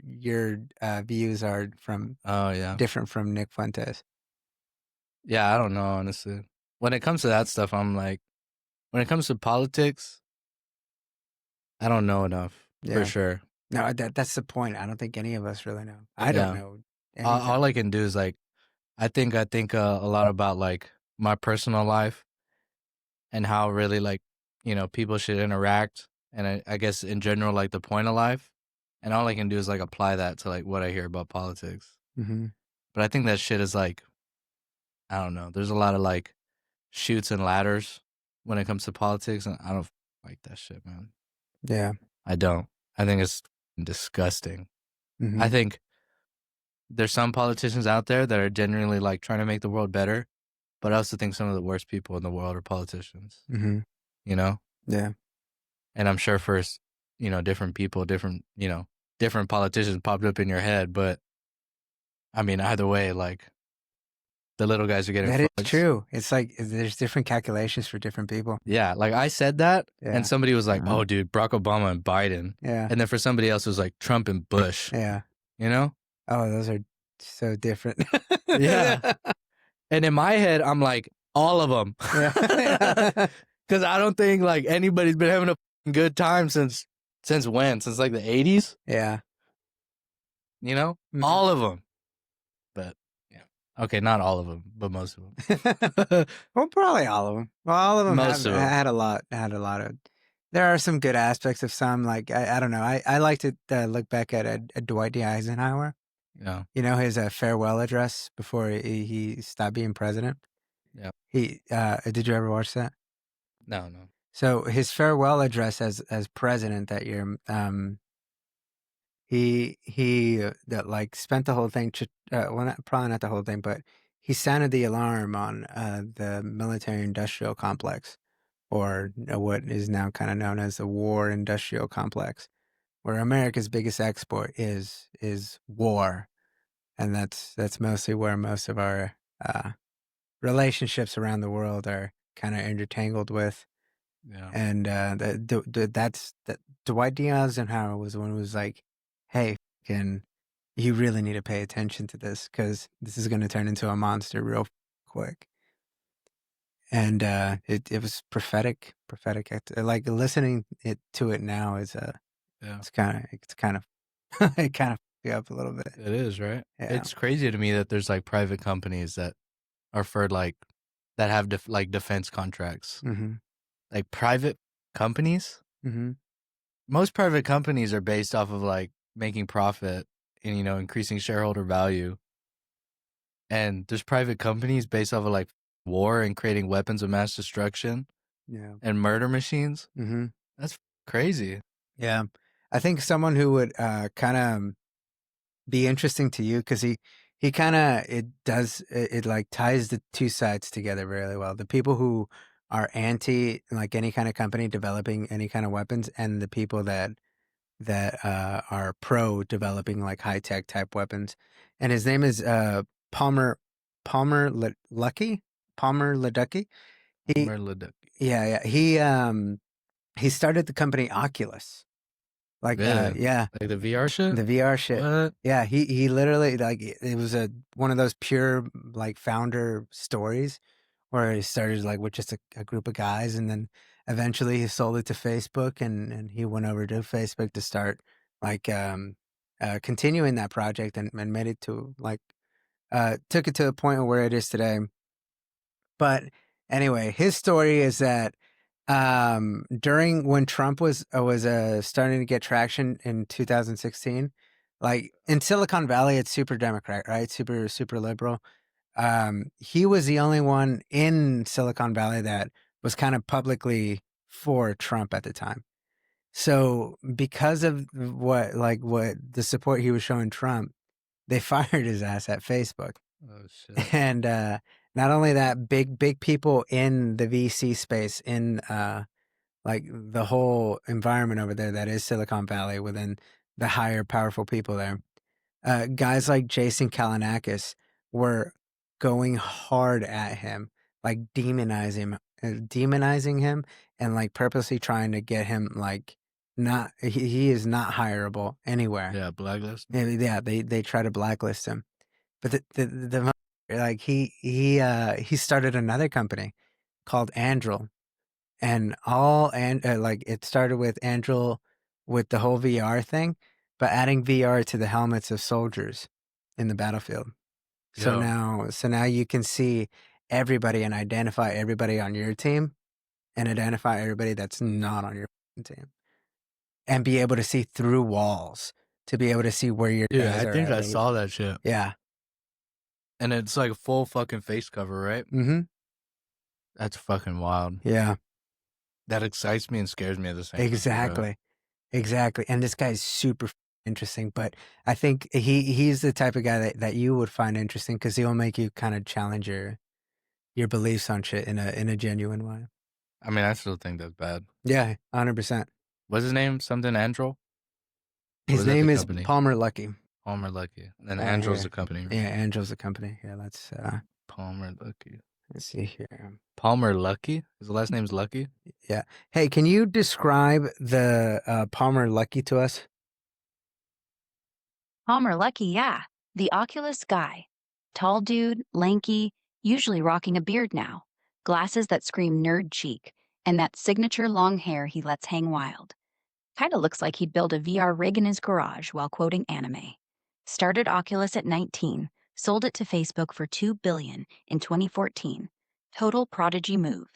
views are from. Oh yeah, different from Nick Fuentes. Yeah, I don't know, honestly. When it comes to that stuff, I'm like, when it comes to politics, I don't know enough for sure. No, that's the point. I don't think any of us really know. I don't know. All I can do is like, I think a lot about like my personal life and how really like, people should interact. And I guess in general, like the point of life. And all I can do is like apply that to like what I hear about politics. Mm-hmm. But I think that shit is like, I don't know. There's a lot of like chutes and ladders when it comes to politics. And I don't like that shit, man. Yeah. I don't. I think it's disgusting. Mm-hmm. I think there's some politicians out there that are genuinely like trying to make the world better, but I also think some of the worst people in the world are politicians. Mm-hmm. Yeah. And I'm sure first, different people, different politicians popped up in your head, but I mean, either way, like the little guys are getting that fudged. is true. It's like there's different calculations for different people. Yeah, like I said that, and somebody was like, "Oh, dude, Barack Obama and Biden." Yeah. And then for somebody else, it was like Trump and Bush. Yeah. Oh, those are so different. Yeah. And in my head, I'm like, all of them. Yeah. Because I don't think like anybody's been having a good time since when? Since like the 80s? Yeah. Mm-hmm. All of them. But yeah. Okay, not all of them, but most of them. Well, probably all of them. Well, all of them Most of them. had a lot of. There are some good aspects of some. Like I don't know. I like to look back at a Dwight D. Eisenhower. Yeah. His farewell address before he stopped being president. Yeah. He did you ever watch that? No. So his farewell address as president that year, he that like spent the whole thing. Well, probably not the whole thing, but he sounded the alarm on the military-industrial complex, or what is now kind of known as the war-industrial complex, where America's biggest export is war, and that's mostly where most of our relationships around the world are kind of intertangled with. Yeah. And that's Dwight D. Eisenhower was the one who was like, "Hey, you really need to pay attention to this because this is going to turn into a monster real quick." And it was prophetic. Like listening to it now is it's kind of it kind of fucks you up a little bit. It is, right? Yeah. It's crazy to me that there's like private companies that are for like that have like defense contracts. Mm-hmm. Like private companies. Mm-hmm. Most private companies are based off of like making profit and increasing shareholder value. And there's private companies based off of like war and creating weapons of mass destruction. Yeah. And murder machines. Mm-hmm. That's Crazy. Yeah. I think someone who would kind of be interesting to you because he kind of it like ties the two sides together really well. The people who are anti like any kind of company developing any kind of weapons, and the people that are pro developing like high tech type weapons. And his name is Lucky Palmer Leducky. He Homer Leduc. yeah he started the company Oculus. Like Really? yeah, Like the VR shit? the VR shit. What? Yeah, he literally like it was a one of those pure like founder stories where he started like with just a group of guys, and then eventually he sold it to Facebook, and he went over to Facebook to start like continuing that project, and made it to like took it to the point where it is today. But anyway, his story is that during when Trump was starting to get traction in 2016, like in Silicon Valley, it's super Democrat, right? Super liberal. He was the only one in Silicon Valley that was kind of publicly for Trump at the time. So because of what the support he was showing Trump, they fired his ass at Facebook. Oh shit. And not only that, big people in the VC space, in like the whole environment over there that is Silicon Valley, within the higher powerful people there, guys like Jason Kalinakis were going hard at him, like demonizing him, and like purposely trying to get him like not he is not hireable anywhere. Yeah, blacklist. Yeah, they try to blacklist him. But like he started another company called Andrel, and like it started with Andrel with the whole VR thing, but adding VR to the helmets of soldiers in the battlefield. Yo. So now you can see everybody and identify everybody on your team, and identify everybody that's not on your team, and be able to see through walls to be able to see where your Dude, guys I are think at I least. saw that shit. Yeah. And it's like a full fucking face cover, right? Mm-hmm. That's fucking wild. Yeah. That excites me and scares me at the same time, bro. Exactly. Exactly. And this guy's super interesting, but I think he's the type of guy that you would find interesting because he'll make you kind of challenge your beliefs on shit in a genuine way. I mean, I still think that's bad. Yeah, 100%. What's his name? Something Andrel? Or His was that the name is company? Palmer Lucky. Palmer Lucky. And Andrel's the Here. company, right? Yeah, Angel's the company. Yeah, Palmer Lucky. let's see here. Palmer Lucky? His last name's Lucky? Yeah. Hey, can you describe the Palmer Lucky to us? Palmer Lucky, yeah. The Oculus guy. Tall dude, lanky, usually rocking a beard now. Glasses that scream nerd cheek, and that signature long hair he lets hang wild. Kinda looks like he'd build a VR rig in his garage while quoting anime. Started Oculus at 19, sold it to Facebook for $2 billion in 2014. Total prodigy move.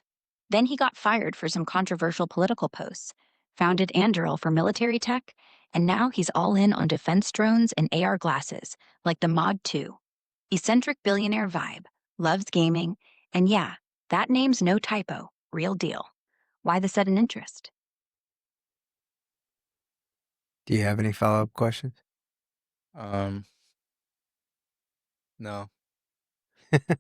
Then he got fired for some controversial political posts, founded Anduril for military tech, and now he's all in on defense drones and AR glasses, like the Mod 2. Eccentric billionaire vibe, loves gaming, and yeah, that name's no typo, real deal. Why the sudden interest? Do you have any follow-up questions? No.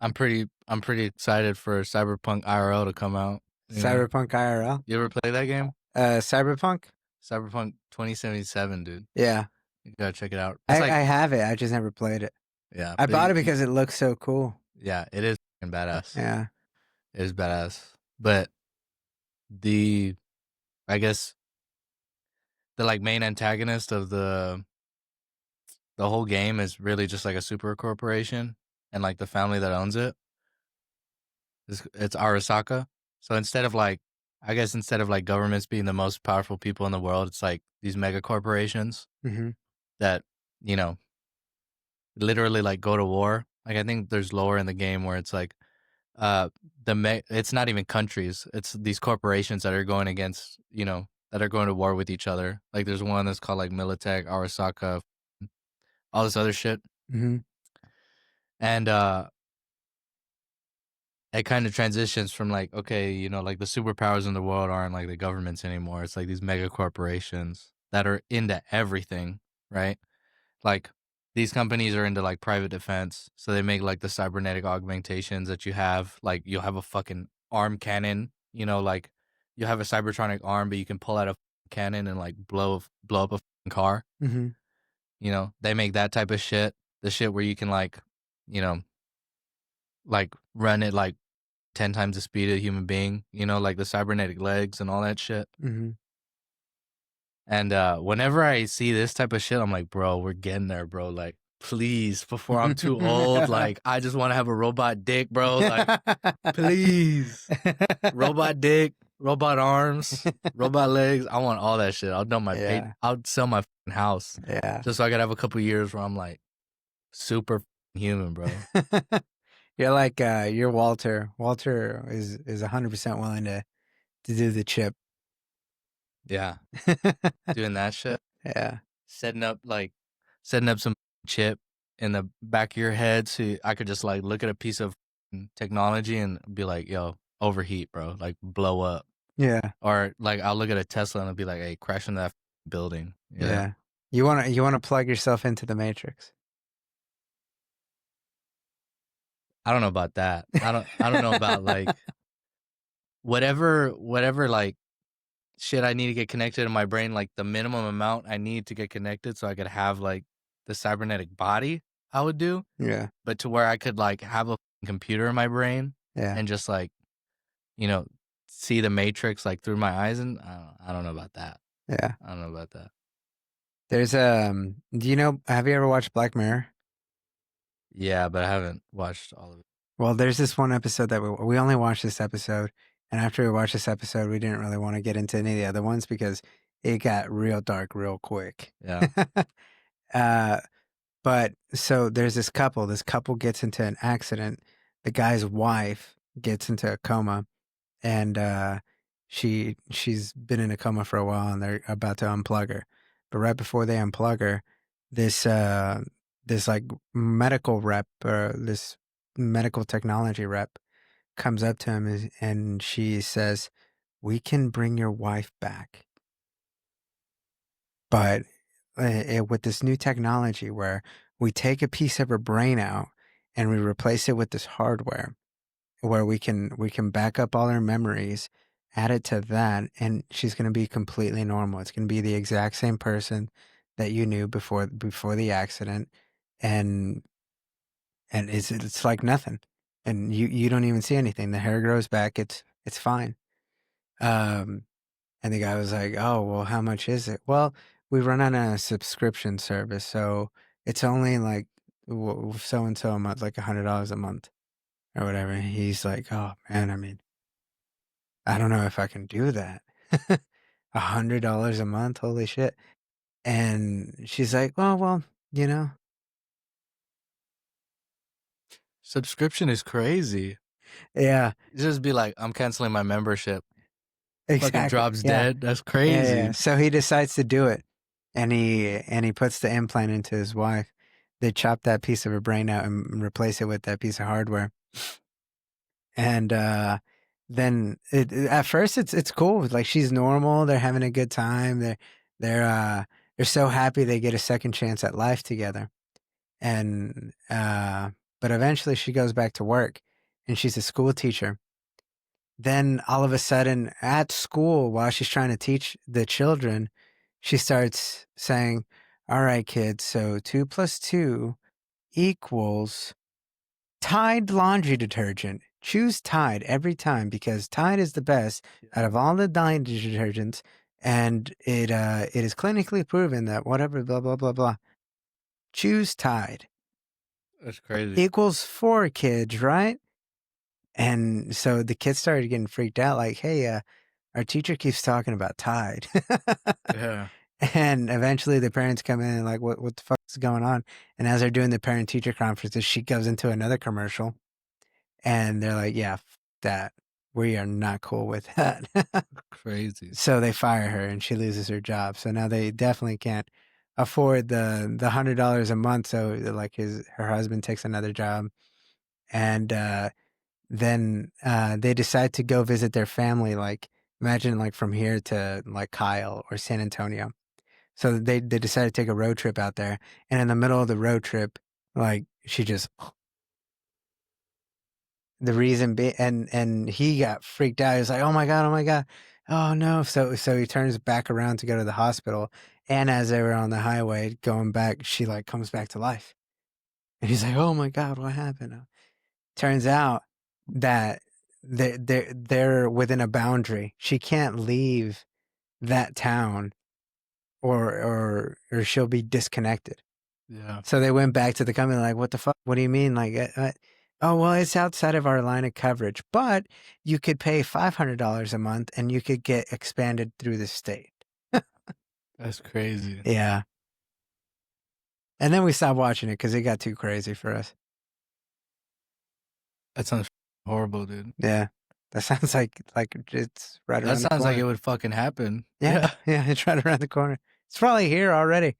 I'm pretty excited for Cyberpunk IRL to come out. You know? Cyberpunk IRL? You ever play that game? Cyberpunk? Cyberpunk 2077, dude. Yeah. You gotta check it out. I, It's like, I have it. I just never played it. yeah, I but bought it because it looks so cool. yeah, it is fucking badass. Yeah. It is badass. But I guess the like main antagonist of the whole game is really just like a super corporation, and like the family that owns it. It's Arasaka. So instead of like governments being the most powerful people in the world, it's like these mega corporations Mm-hmm. that, you know, literally like go to war. Like I think there's lore in the game where it's like it's not even countries, it's these corporations that are going against, that are going to war with each other. Like there's one that's called like Militech, Arasaka, all this other shit. Mm-hmm. And it kind of transitions from like, okay, you know, like the superpowers in the world aren't like the governments anymore. It's like these mega corporations that are into everything, right? Like these companies are into like private defense. So they make like the cybernetic augmentations that you have. Like you'll have a fucking arm cannon, you know, like you have a cybertronic arm, but you can pull out a cannon and like blow up a car. Mm-hmm. You know, they make that type of shit. The shit where you can like, you know, like run it like 10 times the speed of a human being, you know, like the cybernetic legs and all that shit. Mm-hmm. And whenever I see this type of shit, I'm like, bro, we're getting there, bro. Like, please, before I'm too old, like, I just want to have a robot dick, bro. Like, please. Robot dick, robot arms, robot legs. I want all that shit. I'll dump my Yeah. I'll sell my house Yeah. just so I could have a couple years where I'm like super human, bro. You're like you're Walter. Walter is 100% willing to do the chip. Yeah. Doing that shit. Yeah. Setting up some chip in the back of your head so I could just like look at a piece of technology and be like, yo, overheat, bro, like blow up. Yeah. Or like I'll look at a Tesla and I'll be like, hey, crash into that building. You know? Yeah. You wanna plug yourself into the Matrix. I don't know about that. I don't know about like whatever like shit I need to get connected in my brain, like the minimum amount I need to get connected so I could have like the cybernetic body I would do. Yeah. But to where I could like have a computer in my brain Yeah. and just like, you know, see the Matrix like through my eyes, and I don't know about that. Yeah. I don't know about that. There's do you know, have you ever watched Black Mirror? Yeah, but I haven't watched all of it. Well, there's this one episode that we only watched this episode, and after we watched this episode, we didn't really want to get into any of the other ones because it got real dark real quick. Yeah. But so there's this couple. This couple gets into an accident. The guy's wife gets into a coma, and she's been in a coma for a while, and they're about to unplug her. But right before they unplug her, this like medical rep or this medical technology rep comes up to him and she says, "We can bring your wife back, but with this new technology where we take a piece of her brain out and we replace it with this hardware where we can back up all her memories, add it to that, and she's going to be completely normal. It's going to be the exact same person that you knew before the accident, and it's like nothing, and you don't even see anything. The hair grows back. It's fine." And the guy was like, "Oh, well, how much is it?" "Well, we run on a subscription service, so it's only like so and so a month, like $100 a month or whatever." And he's like, "Oh man, I mean, I don't know if I can do that. $100 a month, holy shit!" And she's like, "Oh well, you know." Subscription is crazy. Yeah, Just be like, I'm canceling my membership. exactly. Fucking drops Yeah. dead. That's crazy. Yeah. So he decides to do it, and he puts the implant into his wife. They chop that piece of her brain out and replace it with that piece of hardware. And then at first it's cool. Like she's normal. They're having a good time. They're so happy they get a second chance at life together. And but eventually she goes back to work, and she's a school teacher. Then all of a sudden at school, while she's trying to teach the children, she starts saying, "All right, kids, so 2 plus 2 equals Tide laundry detergent. Choose Tide every time because Tide is the best out of all the laundry detergents, and it is clinically proven that whatever blah blah blah blah. Choose Tide. That's crazy. Equals 4 kids, right?" And so the kids started getting freaked out, like, "Hey, our teacher keeps talking about Tide." Yeah. And eventually the parents come in and like, what the fuck is going on? And as they're doing the parent teacher conferences, she goes into another commercial, and they're like, "Yeah, that. We are not cool with that." Crazy. So they fire her and she loses her job. So now they definitely can't afford the $100 a month. So like her husband takes another job, and then they decide to go visit their family. Like, imagine like from here to like Kyle or San Antonio. So they decided to take a road trip out there, and in the middle of the road trip, like she just the reason be and he got freaked out. He was like, "Oh my god, oh my god, oh no!" So he turns back around to go to the hospital, and as they were on the highway going back, she like comes back to life, and he's like, "Oh my god, what happened?" Turns out that they're within a boundary. She can't leave that town, or she'll be disconnected. Yeah. So they went back to the company like, "What the fuck? What do you mean?" Like, "Oh well, it's outside of our line of coverage, but you could pay $500 a month and you could get expanded through the state." That's crazy. Yeah. And then we stopped watching it because it got too crazy for us. That sounds horrible, dude. Yeah, that sounds like it's right around That the sounds like corner. it would fucking happen. Yeah, yeah, it's right around the corner. It's probably here already.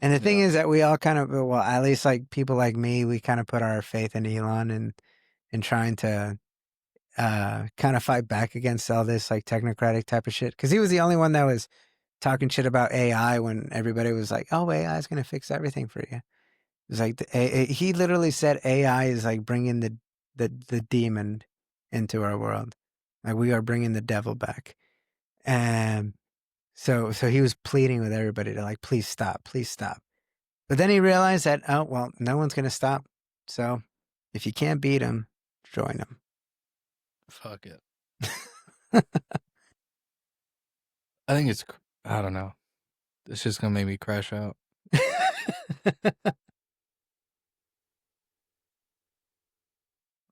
And the thing Yeah. is that we all kind of, well, at least like people like me, we kind of put our faith in Elon and trying to kind of fight back against all this like technocratic type of shit. Because he was the only one that was talking shit about AI when everybody was like, "Oh, AI is going to fix everything for you." It's like he literally said AI is like bringing the demon into our world, like we are bringing the devil back. And so he was pleading with everybody to like, please stop, please stop. But then he realized that, oh well, no one's going to stop. So if you can't beat him, join him. Fuck it. I think it's. I don't know. It's just gonna make me crash out.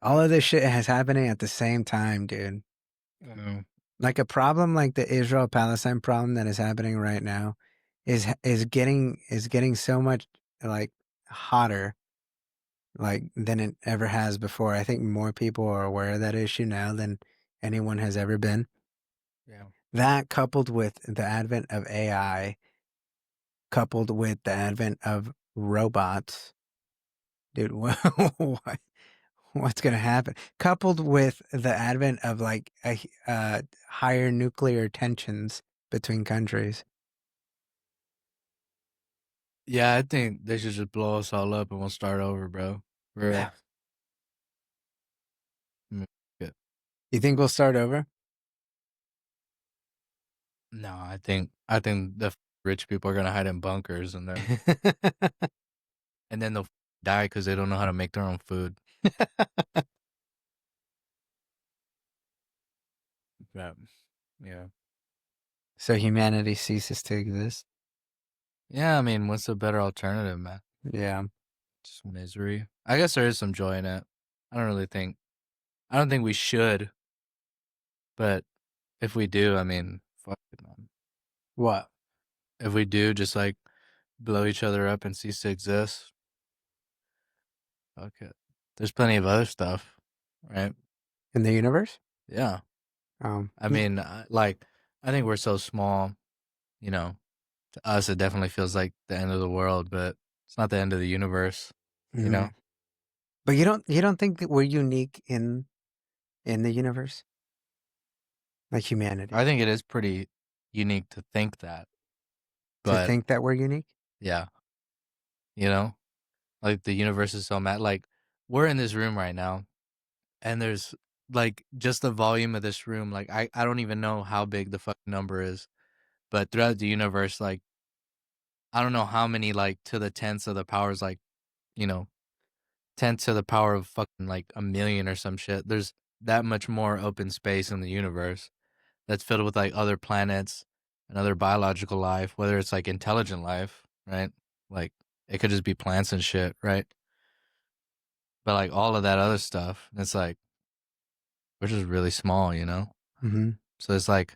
All of this shit is happening at the same time, dude. I know. Like a problem like the Israel-Palestine problem that is happening right now is getting so much like hotter like than it ever has before. I think more people are aware of that issue now than anyone has ever been. Yeah. That coupled with the advent of AI, coupled with the advent of robots, dude, what's going to happen? Coupled with the advent of like higher nuclear tensions between countries. Yeah, I think they should just blow us all up and we'll start over, bro. For real. Yeah. You think we'll start over? No, I think the rich people are gonna hide in bunkers and then they'll die because they don't know how to make their own food. Yeah. So humanity ceases to exist. Yeah, I mean, what's a better alternative, man? Yeah. Just misery. I guess there is some joy in it. I don't think we should, but if we do, I mean, fuck it, man. What? If we do, just like blow each other up and cease to exist. Fuck it. There's plenty of other stuff, right? In the universe? Yeah. I Yeah. mean, I think we're so small, you know, to us, it definitely feels like the end of the world, but it's not the end of the universe, you know? But you don't think that we're unique in the universe? Like humanity. I think it is pretty unique to think that, To but think that we're unique? yeah, you know, like the universe is so mad. Like we're in this room right now, and there's like just the volume of this room. Like I don't even know how big the fucking number is, but throughout the universe, like I don't know how many like to the tenths of the powers, like you know, 10 to the power of fucking like a million or some shit. There's that much more open space in the universe that's filled with like other planets and other biological life, whether it's like intelligent life, right? Like it could just be plants and shit, right? But like all of that other stuff, it's like we're just really small, you know? Mm-hmm. So it's like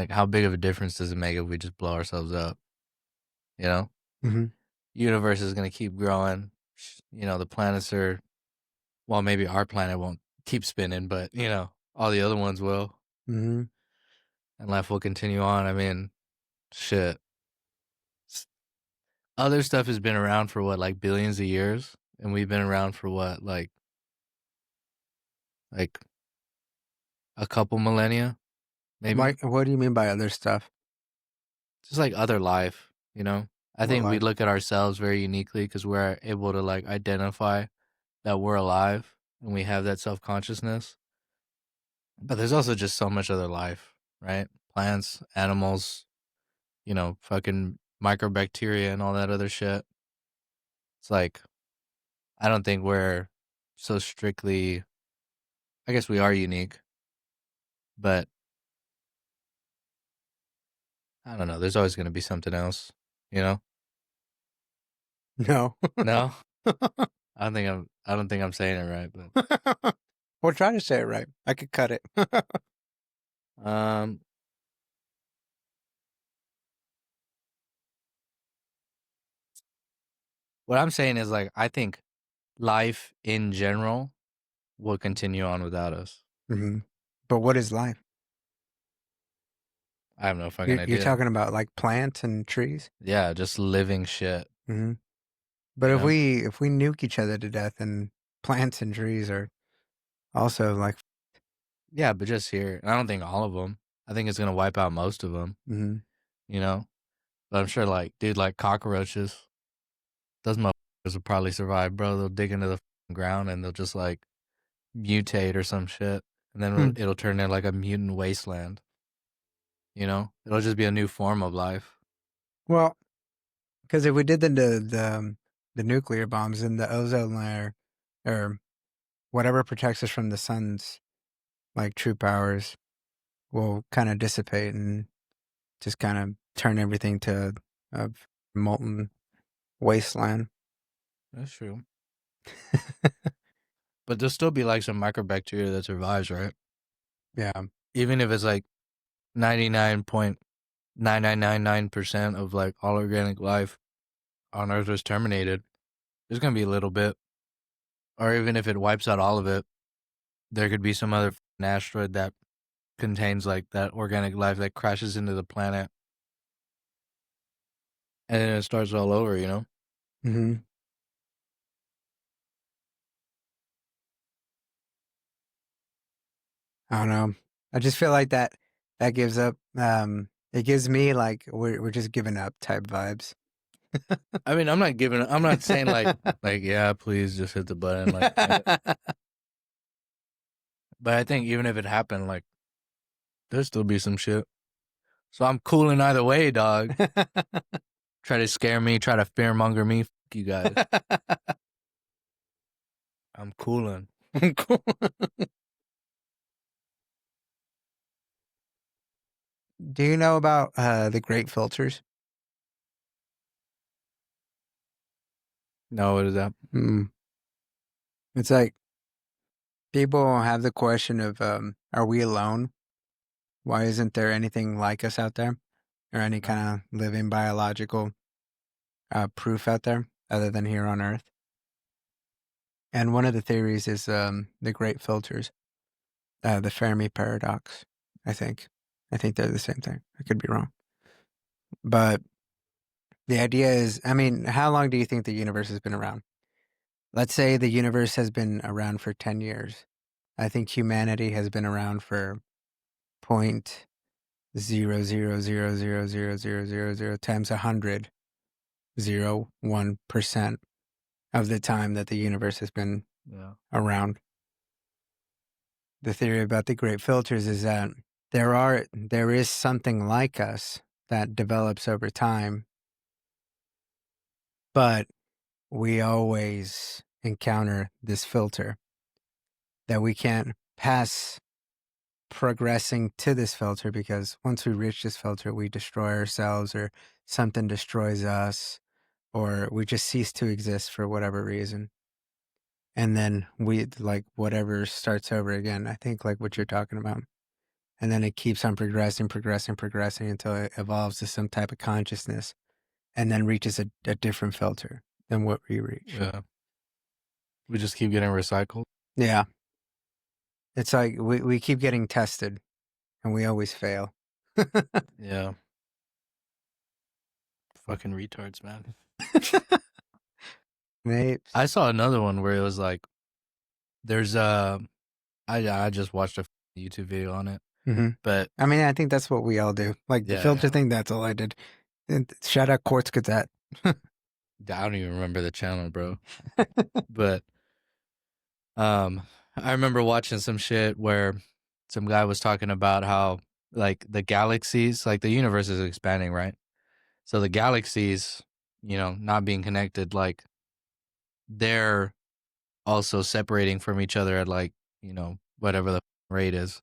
how big of a difference does it make if we just blow ourselves up? You know? Mm-hmm. Universe is gonna keep growing. You know, the planets are well, maybe our planet won't keep spinning, but you know, all the other ones will. Mm-hmm. And life will continue on. I mean, shit. Other stuff has been around for what, like billions of years? And we've been around for what, like like a couple millennia, maybe. Like, what do you mean by other stuff? Just like other life, you know. I What think we life? look at ourselves very uniquely because we're able to like identify that we're alive and we have that self consciousness. But there's also just so much other life, right? Plants, animals, you know, fucking microbacteria and all that other shit. It's like I don't think we're so strictly. I guess we are unique, but I don't know. There's always going to be something else, you know? No. No, I don't think I'm. I don't think I'm saying it right, but Well, try to say it right. I could cut it. um, what I'm saying is like I think life in general will continue on without us. hmm But what is life? I have no fucking You're idea. talking about like plants and trees. Yeah, just living shit. hmm But You if know? we nuke each other to death, and plants and trees are also like, Yeah, but just here. And I don't think all of them. I think it's gonna wipe out most of them. hmm You know? But I'm sure, like, dude, like cockroaches, those motherfuckers will probably survive, bro. They'll dig into the ground and they'll just like mutate or some shit, and then hmm. it'll turn into like a mutant wasteland. You know? It'll just be a new form of life. Well, because if we did the nuclear bombs in the ozone layer, or whatever protects us from the sun's like true powers, will kind of dissipate and just kind of turn everything to a molten wasteland. That's true. But there'll still be like some microbacteria that survives, right? Yeah. Even if it's like 99.9999% of like all organic life on Earth was terminated, there's gonna be a little bit. Or even if it wipes out all of it, there could be some other asteroid that contains like that organic life that crashes into the planet, and then it starts all over, you know? hmm I don't know. I just feel like that gives up. It gives me like we're just giving up type vibes. I mean, I'm not saying like yeah, please just hit the button, like but I think even if it happened, like there'll still be some shit. So I'm cooling either way, dog. Try to scare me, try to fearmonger me, fuck you guys. I'm cooling. Cool. Do you know about the great filters? No, what is that? Mm. It's like people have the question of, are we alone? Why isn't there anything like us out there, or any No. kind of living biological proof out there other than here on Earth? And one of the theories is the great filters, the Fermi paradox. I think they're the same thing. I could be wrong, but the idea is, I mean, how long do you think the universe has been around? Let's say the universe has been around for 10 years. I think humanity has been around for 0.0000000 times 100, 1% of the time that the universe has been Yeah. around. The theory about the great filters is that there is something like us that develops over time, but we always encounter this filter that we can't pass progressing to this filter, because once we reach this filter, we destroy ourselves, or something destroys us, or we just cease to exist for whatever reason. And then we like whatever starts over again. I think like what you're talking about. And then it keeps on progressing until it evolves to some type of consciousness, and then reaches a different filter than what we reach. Yeah. We just keep getting recycled. Yeah. It's like we keep getting tested and we always fail. Yeah. Fucking retards, man. Mate. I saw another one where it was like there's I just watched a YouTube video on it, hmm but I mean, I think that's what we all do. Like the yeah, filter yeah. thing, that's all I did. And shout out Quartz Gazette. I don't even remember the channel, bro. But I remember watching some shit where some guy was talking about how like the galaxies, like the universe is expanding, right? So the galaxies, not being connected, like they're also separating from each other at like, whatever the rate is.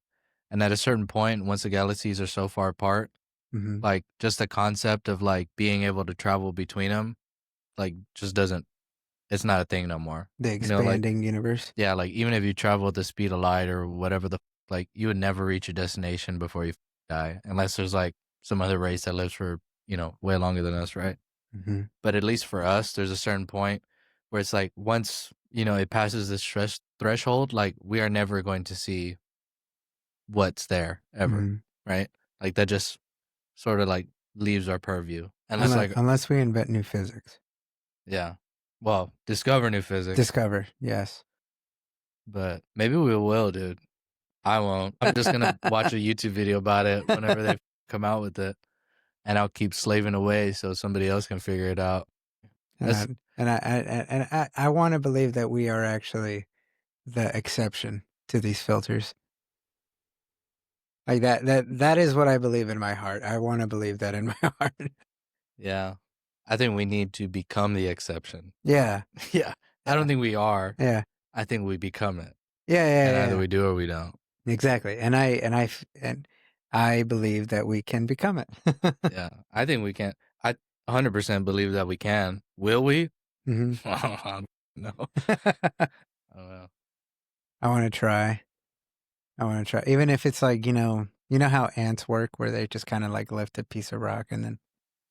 And at a certain point, once the galaxies are so far apart, hmm like just the concept of like being able to travel between them, like just doesn't, it's not a thing no more. The Like, expanding universe. yeah, like even if you travel at the speed of light or whatever like you would never reach a destination before you die, unless there's like some other race that lives for, way longer than us, right? hmm But at least for us, there's a certain point where it's like once, it passes this stress threshold, like we are never going to see what's there ever, hmm right? Like that just sort of like leaves our purview. Unless like, Unless we invent new physics. yeah, well, discover new physics, Discover, yes. but maybe we will, dude. I won't. I'm just gonna watch a YouTube video about it whenever they come out with it, and I'll keep slaving away so somebody else can figure it out. That's I want to believe that we are actually the exception to these filters. Like that is what I believe in my heart. I want to believe that in my heart. yeah. I think we need to become the exception. Yeah. Yeah. I don't think we are. Yeah. I think we become it. Yeah. And either Yeah. we do or we don't. Exactly. And I believe that we can become it. Yeah. I think we can. I 100% believe that we can. Will we? hmm No. I don't know. I want to try. Even if it's like, you know how ants work where they just kind of like lift a piece of rock and then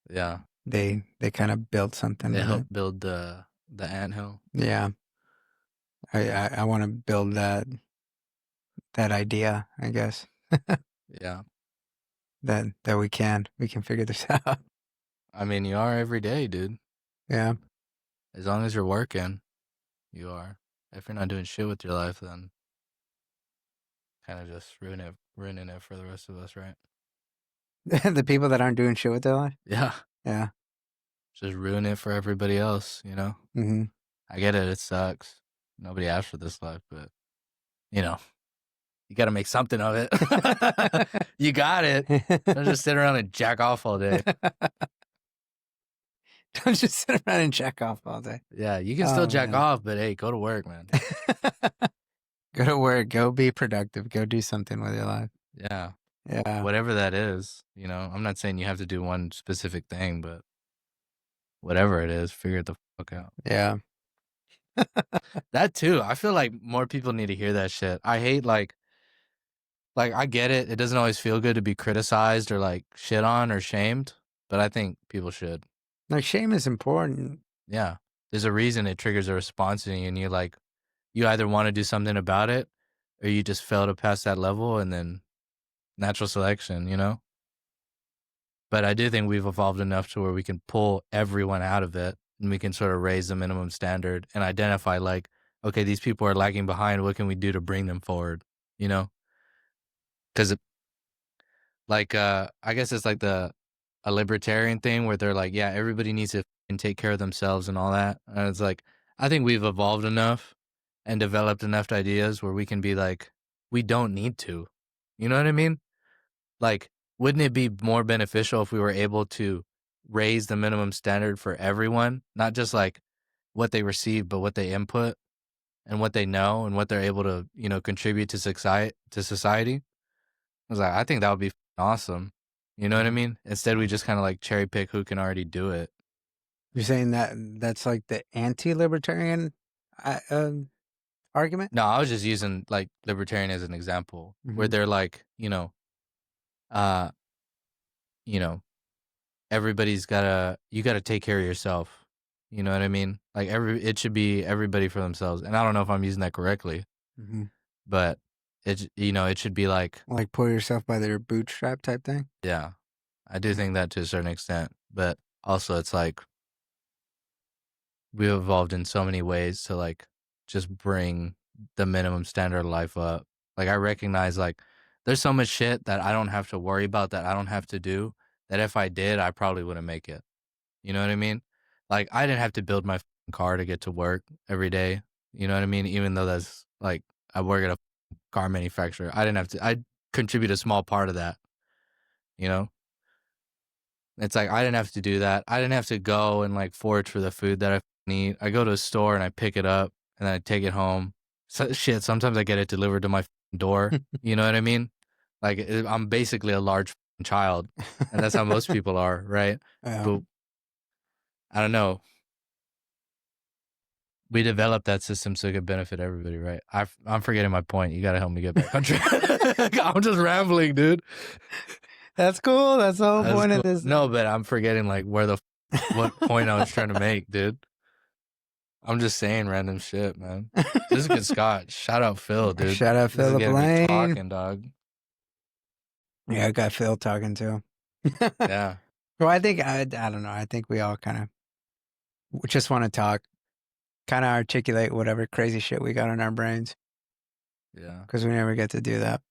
Yeah. they kind of build something They with help it. build the anthill. Yeah. I want to build that idea, I guess. Yeah. that we can figure this out. I mean, you are every day, dude. Yeah. As long as you're working, you are. If you're not doing shit with your life, then kind of just ruining it for the rest of us, right? The people that aren't doing shit with their life. Yeah. Yeah. Just ruin it for everybody else, Mm-hmm. I get it. It sucks. Nobody asked for this life, but, you got to make something of it. You got it. Don't just sit around and jack off all day. Don't just sit around and jack off all day. Yeah, you can still jack off, but hey, go to work, man. Go to work. Go be productive. Go do something with your life. Yeah. Yeah. Whatever that is, I'm not saying you have to do one specific thing, but whatever it is, figure it the fuck out. Yeah. That too. I feel like more people need to hear that shit. I hate like I get it. It doesn't always feel good to be criticized or like shit on or shamed, but I think people should. Like shame is important. Yeah. There's a reason it triggers a response in you, and you either want to do something about it or you just fail to pass that level, and then natural selection, But I do think we've evolved enough to where we can pull everyone out of it, and we can sort of raise the minimum standard and identify like, okay, these people are lagging behind. What can we do to bring them forward? Because I guess it's like a libertarian thing where they're like, yeah, everybody needs to take care of themselves and all that. And it's like, I think we've evolved enough and developed enough ideas where we can be like, we don't need to. You know what I mean? Like, wouldn't it be more beneficial if we were able to raise the minimum standard for everyone, not just like what they receive, but what they input and what they know and what they're able to, contribute to society? I was like, I think that would be awesome. You know what I mean? Instead, we just kind of like cherry pick who can already do it. You're saying that's like the anti-libertarian argument? No, I was just using like libertarian as an example where Mhm. they're like, uh, everybody's you gotta take care of yourself. You know what I mean? Like it should be everybody for themselves. And I don't know if I'm using that correctly, Mhm. but it should be like pull yourself by their bootstrap type thing. Yeah, I do think that to a certain extent, but also it's like we've evolved in so many ways to like just bring the minimum standard of life up. Like I recognize like there's so much shit that I don't have to worry about, that I don't have to do, that if I did, I probably wouldn't make it. You know what I mean? Like I didn't have to build my car to get to work every day. You know what I mean? Even though that's like I work at a car manufacturer, I didn't have to. I contribute a small part of that. You know, it's like I didn't have to do that. I didn't have to go and like forage for the food that I need. I go to a store and I pick it up and then I take it home. So, shit, sometimes I get it delivered to my door. You know what I mean? Like I'm basically a large child, and that's how most people are, right? But I don't know. We developed that system so it could benefit everybody, right? I'm forgetting my point. You gotta help me get back on track. I'm just rambling, dude. That's cool. That's the whole That's point cool. of this. No, but I'm forgetting like what point I was trying to make, dude. I'm just saying random shit, man. This is good scotch. Shout out Phil, dude. Shout out This is Philip getting me Lane. talking, dog. Yeah, I got Phil talking too. Yeah. Well, I think I don't know. I think we all kind of just want to talk, kind of articulate whatever crazy shit we got in our brains, Yeah. because we never get to do that.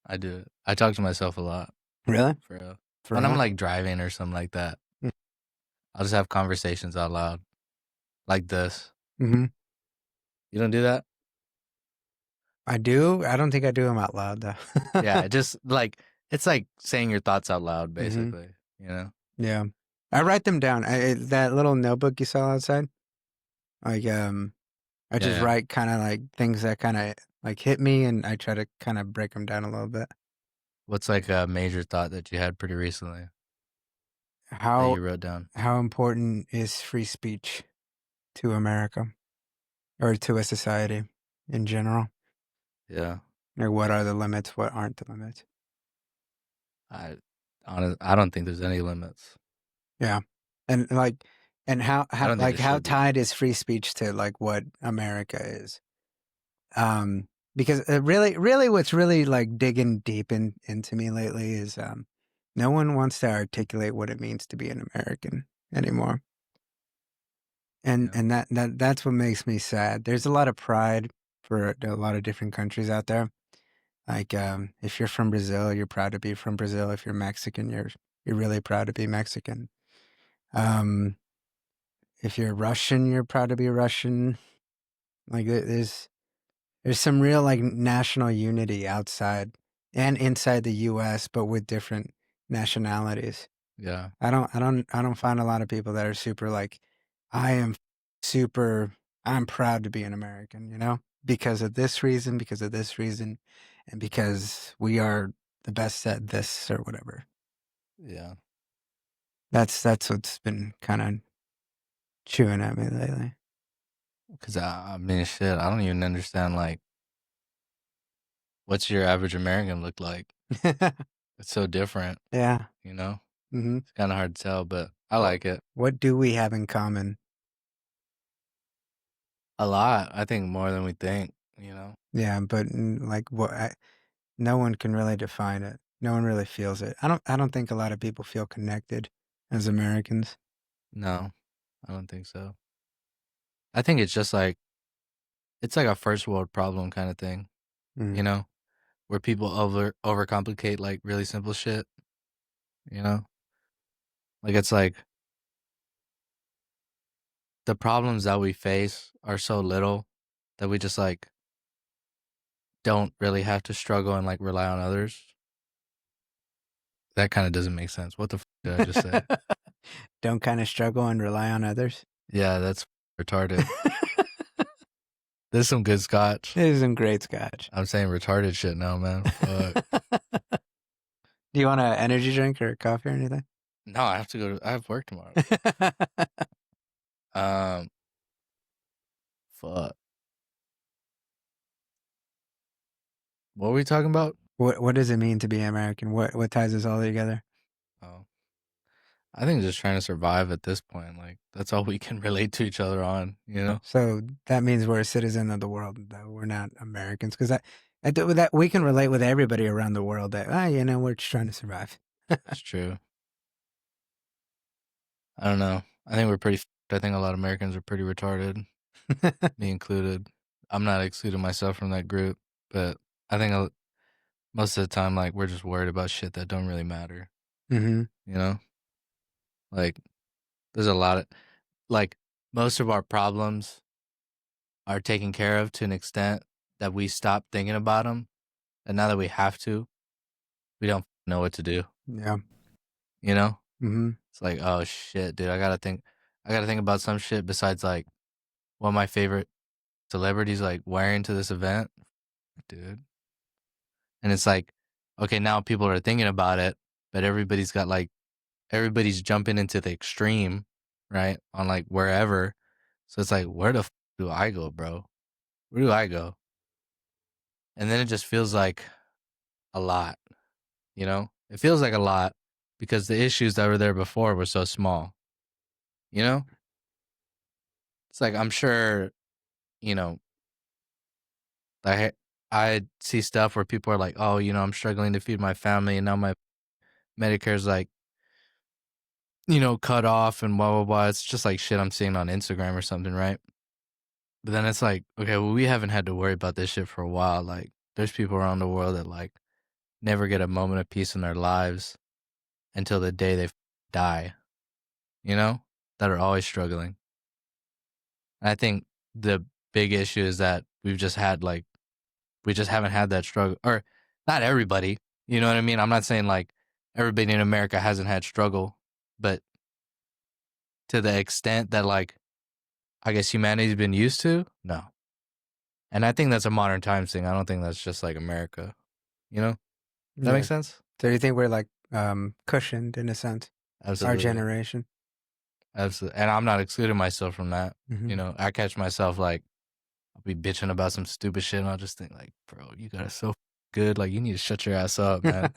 I do it. I talk to myself a lot. Really? For real. For When real? I'm like driving or something like that, Mm. I'll just have conversations out loud. Like this. Mm-hmm. You don't do that? I do. I don't think I do them out loud though. Yeah, just like it's like saying your thoughts out loud, Mm-hmm. basically. You know? Yeah. I write them down. That little notebook you saw outside, like I just Yeah. write kind of like things that kind of like hit me, and I try to kind of break them down a little bit. What's like a major thought that you had pretty recently that How you wrote down? important is free speech to America or to a society in general? Yeah. Like, what are the limits? What aren't the limits? I don't think there's any limits. Yeah, and like, and how I don't think like there how should be. tied is free speech to like what America is? Because really, what's really like digging deep into me lately is no one wants to articulate what it means to be an American anymore. And Yeah. that's what makes me sad. There's a lot of pride for a lot of different countries out there. Like if you're from Brazil, you're proud to be from Brazil. If you're Mexican, you're really proud to be Mexican. Um, if you're Russian, you're proud to be Russian. Like there's some real like national unity outside and inside the U.S., but with different nationalities. Yeah. I don't find a lot of people that are super like, I am super, I'm proud to be an American, you know, because of this reason, and because we are the best at this or whatever. Yeah. That's what's been kind of chewing at me lately. Because I mean, shit, I don't even understand like what's your average American look like. It's so different, Yeah. you know. Mm-hmm. It's kind of hard to tell, but I like it What do we have in common? a lot. I think more than we think. You know. Yeah, but like no one can really define it. No one really feels it. I don't think a lot of people feel connected as Americans. No, I don't think so. I think it's just like it's like a first world problem kind of thing. Mm. You know, where people overcomplicate like really simple shit. You know, like it's like the problems that we face are so little that we just like don't really have to struggle and like rely on others. That kind of doesn't make sense. What the did I just say? Don't kind of struggle and rely on others. Yeah, that's retarded. This is some good scotch. This is some great scotch. I'm saying retarded shit now, man. Fuck. Do you want an energy drink or coffee or anything? No, I have to go. I have work tomorrow. Fuck. What were we talking about? What does it mean to be American? What ties us all together? Oh, I think just trying to survive at this point. Like that's all we can relate to each other on. You know. So that means we're a citizen of the world, though we're not Americans, because that we can relate with everybody around the world. That you know, we're just trying to survive. That's true. I don't know. I think we're pretty. I think a lot of Americans are pretty retarded, me included. I'm not excluding myself from that group. But I think most of the time, like, we're just worried about shit that don't really matter. Mm-hmm. You know, like, there's a lot of, like, most of our problems are taken care of to an extent that we stop thinking about them, and now that we have to, we don't know what to do. Yeah. You know, Mm-hmm. it's like, oh shit, dude, I gotta think about some shit besides like what my favorite celebrities like wearing to this event, dude. And it's like, okay, now people are thinking about it, but everybody's jumping into the extreme, right? On like wherever. So it's like, where the do I go, bro? Where do I go? And then it just feels like a lot, you know? It feels like a lot because the issues that were there before were so small, you know? It's like, I'm sure, you know, I I see stuff where people are like, oh, you know, I'm struggling to feed my family and now my Medicare's like, you know, cut off and blah, blah, blah. It's just like shit I'm seeing on Instagram or something, right? But then it's like, okay, well, we haven't had to worry about this shit for a while. Like, there's people around the world that like never get a moment of peace in their lives until the day they die, you know, that are always struggling. And I think the big issue is that we just haven't had that struggle, or not everybody, you know what I mean? I'm not saying like everybody in America hasn't had struggle, but to the extent that like, I guess humanity's been used to, no. And I think that's a modern times thing. I don't think that's just like America, you know? Does that Yeah. make sense? So you think we're like cushioned in a sense, our Absolutely. generation? Absolutely. And I'm not excluding myself from that. Mm-hmm. You know, I catch myself like, I'll be bitching about some stupid shit and I'll just think like, bro, you got it so good. Like, you need to shut your ass up, man.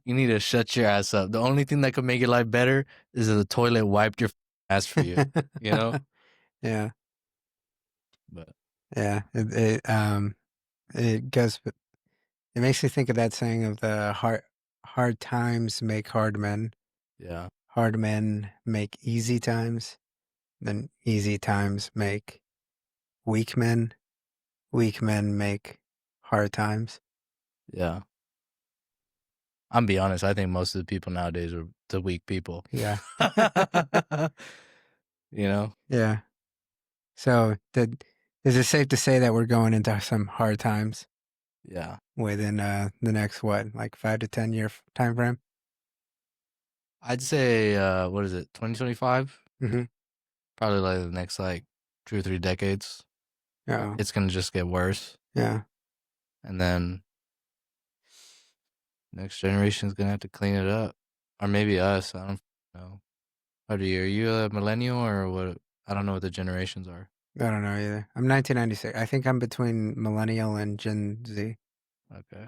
You need to shut your ass up. The only thing that could make your life better is if the toilet wiped your ass for you, you know? Yeah. But Yeah. It goes. It makes me think of that saying of the hard times make hard men. yeah, Hard men make easy times. Then easy times make weak men. Weak men make hard times. yeah. I'm be honest. I think most of the people nowadays are the weak people. Yeah. You know? Yeah. So is it safe to say that we're going into some hard times Yeah. within the next what, like 5 to 10 year time frame? I'd say, what is it, 2025? Mm-hmm. Probably like the next like 2 or 3 decades. Oh, It's gonna just get worse. yeah. And then next generation's gonna have to clean it up. Or maybe us. I don't know. Are you a millennial or what? I don't know what the generations are. I don't know either. I'm 1996. I think I'm between millennial and Gen Z. Okay.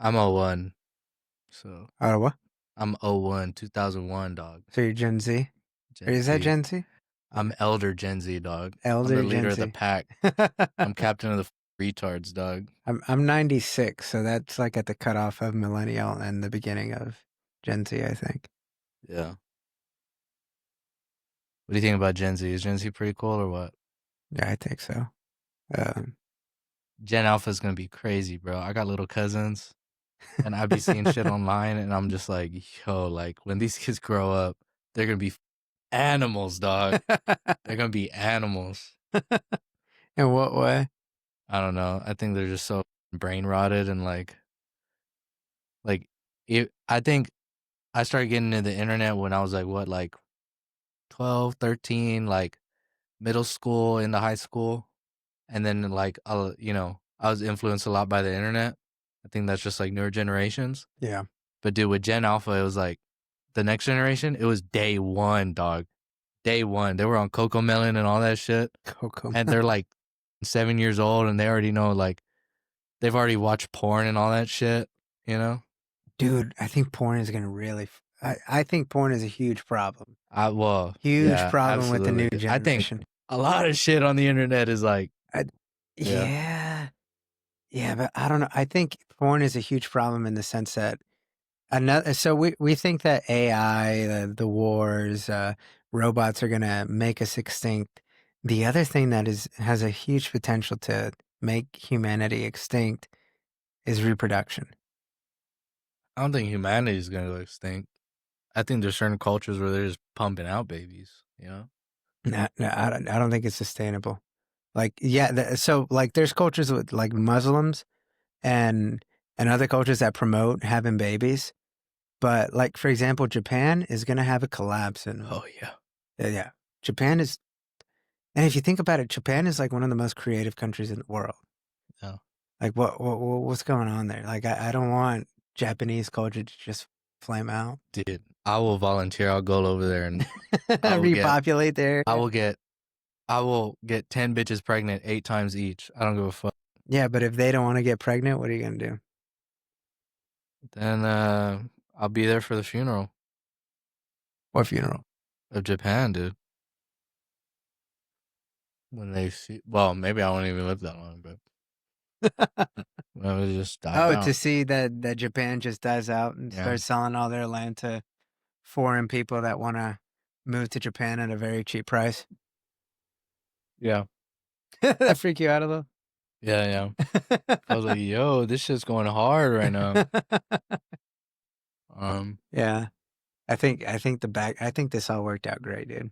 I'm '01. So Oh, what? I'm '01, 2001, dog. So you're Gen Z? Or Gen is that Z. Gen Z? I'm elder Gen Z, dog. I'm Elder the Gen leader of the Z. pack. I'm captain of the retards, dog. I'm 96, so that's like at the cutoff of millennial and the beginning of Gen Z, I think. Yeah. What do you think about Gen Z? Is Gen Z pretty cool or what? Yeah, I think so. Gen Alpha is gonna be crazy, bro. I got little cousins, and I be seeing shit online, and I'm just like, yo, like when these kids grow up, they're gonna be animals, dog. They're gonna be animals. In what way? I don't know. I think they're just so brain rotted and like I think I started getting into the internet when I was like what, like 12, 13, like middle school into high school, and then like you know, I was influenced a lot by the internet. I think that's just like newer generations. Yeah. But dude, with Gen Alpha, it was like the next generation. It was day one, dog. Day one. They were on Coco Melon and all that shit, Coco. and they're like 7 years old, and they already know like they've already watched porn and all that shit. You know. Dude, I think porn is going to really. I think porn is a huge problem. Well, Huge yeah, problem with the new absolutely. I think generation. a lot of shit on the internet is like, I, yeah, yeah. Yeah, but I don't know. I think porn is a huge problem in the sense that another. So we think that AI, the wars, robots are going to make us extinct. The other thing that has a huge potential to make humanity extinct is reproduction. I don't think humanity is gonna go extinct. I think there's certain cultures where they're just pumping out babies. You know. No, I don't think it's sustainable. Like, yeah, so like there's cultures with like Muslims and other cultures that promote having babies, but like for example, Japan is gonna have a collapse, and Oh yeah. yeah, Japan is, and if you think about it, Japan is like one of the most creative countries in the world. Yeah. Like what's going on there? Like I don't want Japanese culture to just flame out. Dude, I will volunteer. I'll go over there and I will get. Repopulate there. I will get 10 bitches pregnant 8 times each. I don't give a fuck. Yeah, but if they don't want to get pregnant, what are you gonna do? Then I'll be there for the funeral What funeral? of Japan, dude. When they see, well, maybe I won't even live that long, but when it just die Oh, out. to see that Japan just dies out and Yeah. starts selling all their land to foreign people that want to move to Japan at a very cheap price. Yeah. That freak you out a little? Yeah. I was like, yo, this shit's going hard right now. Yeah. I think this all worked out great, dude.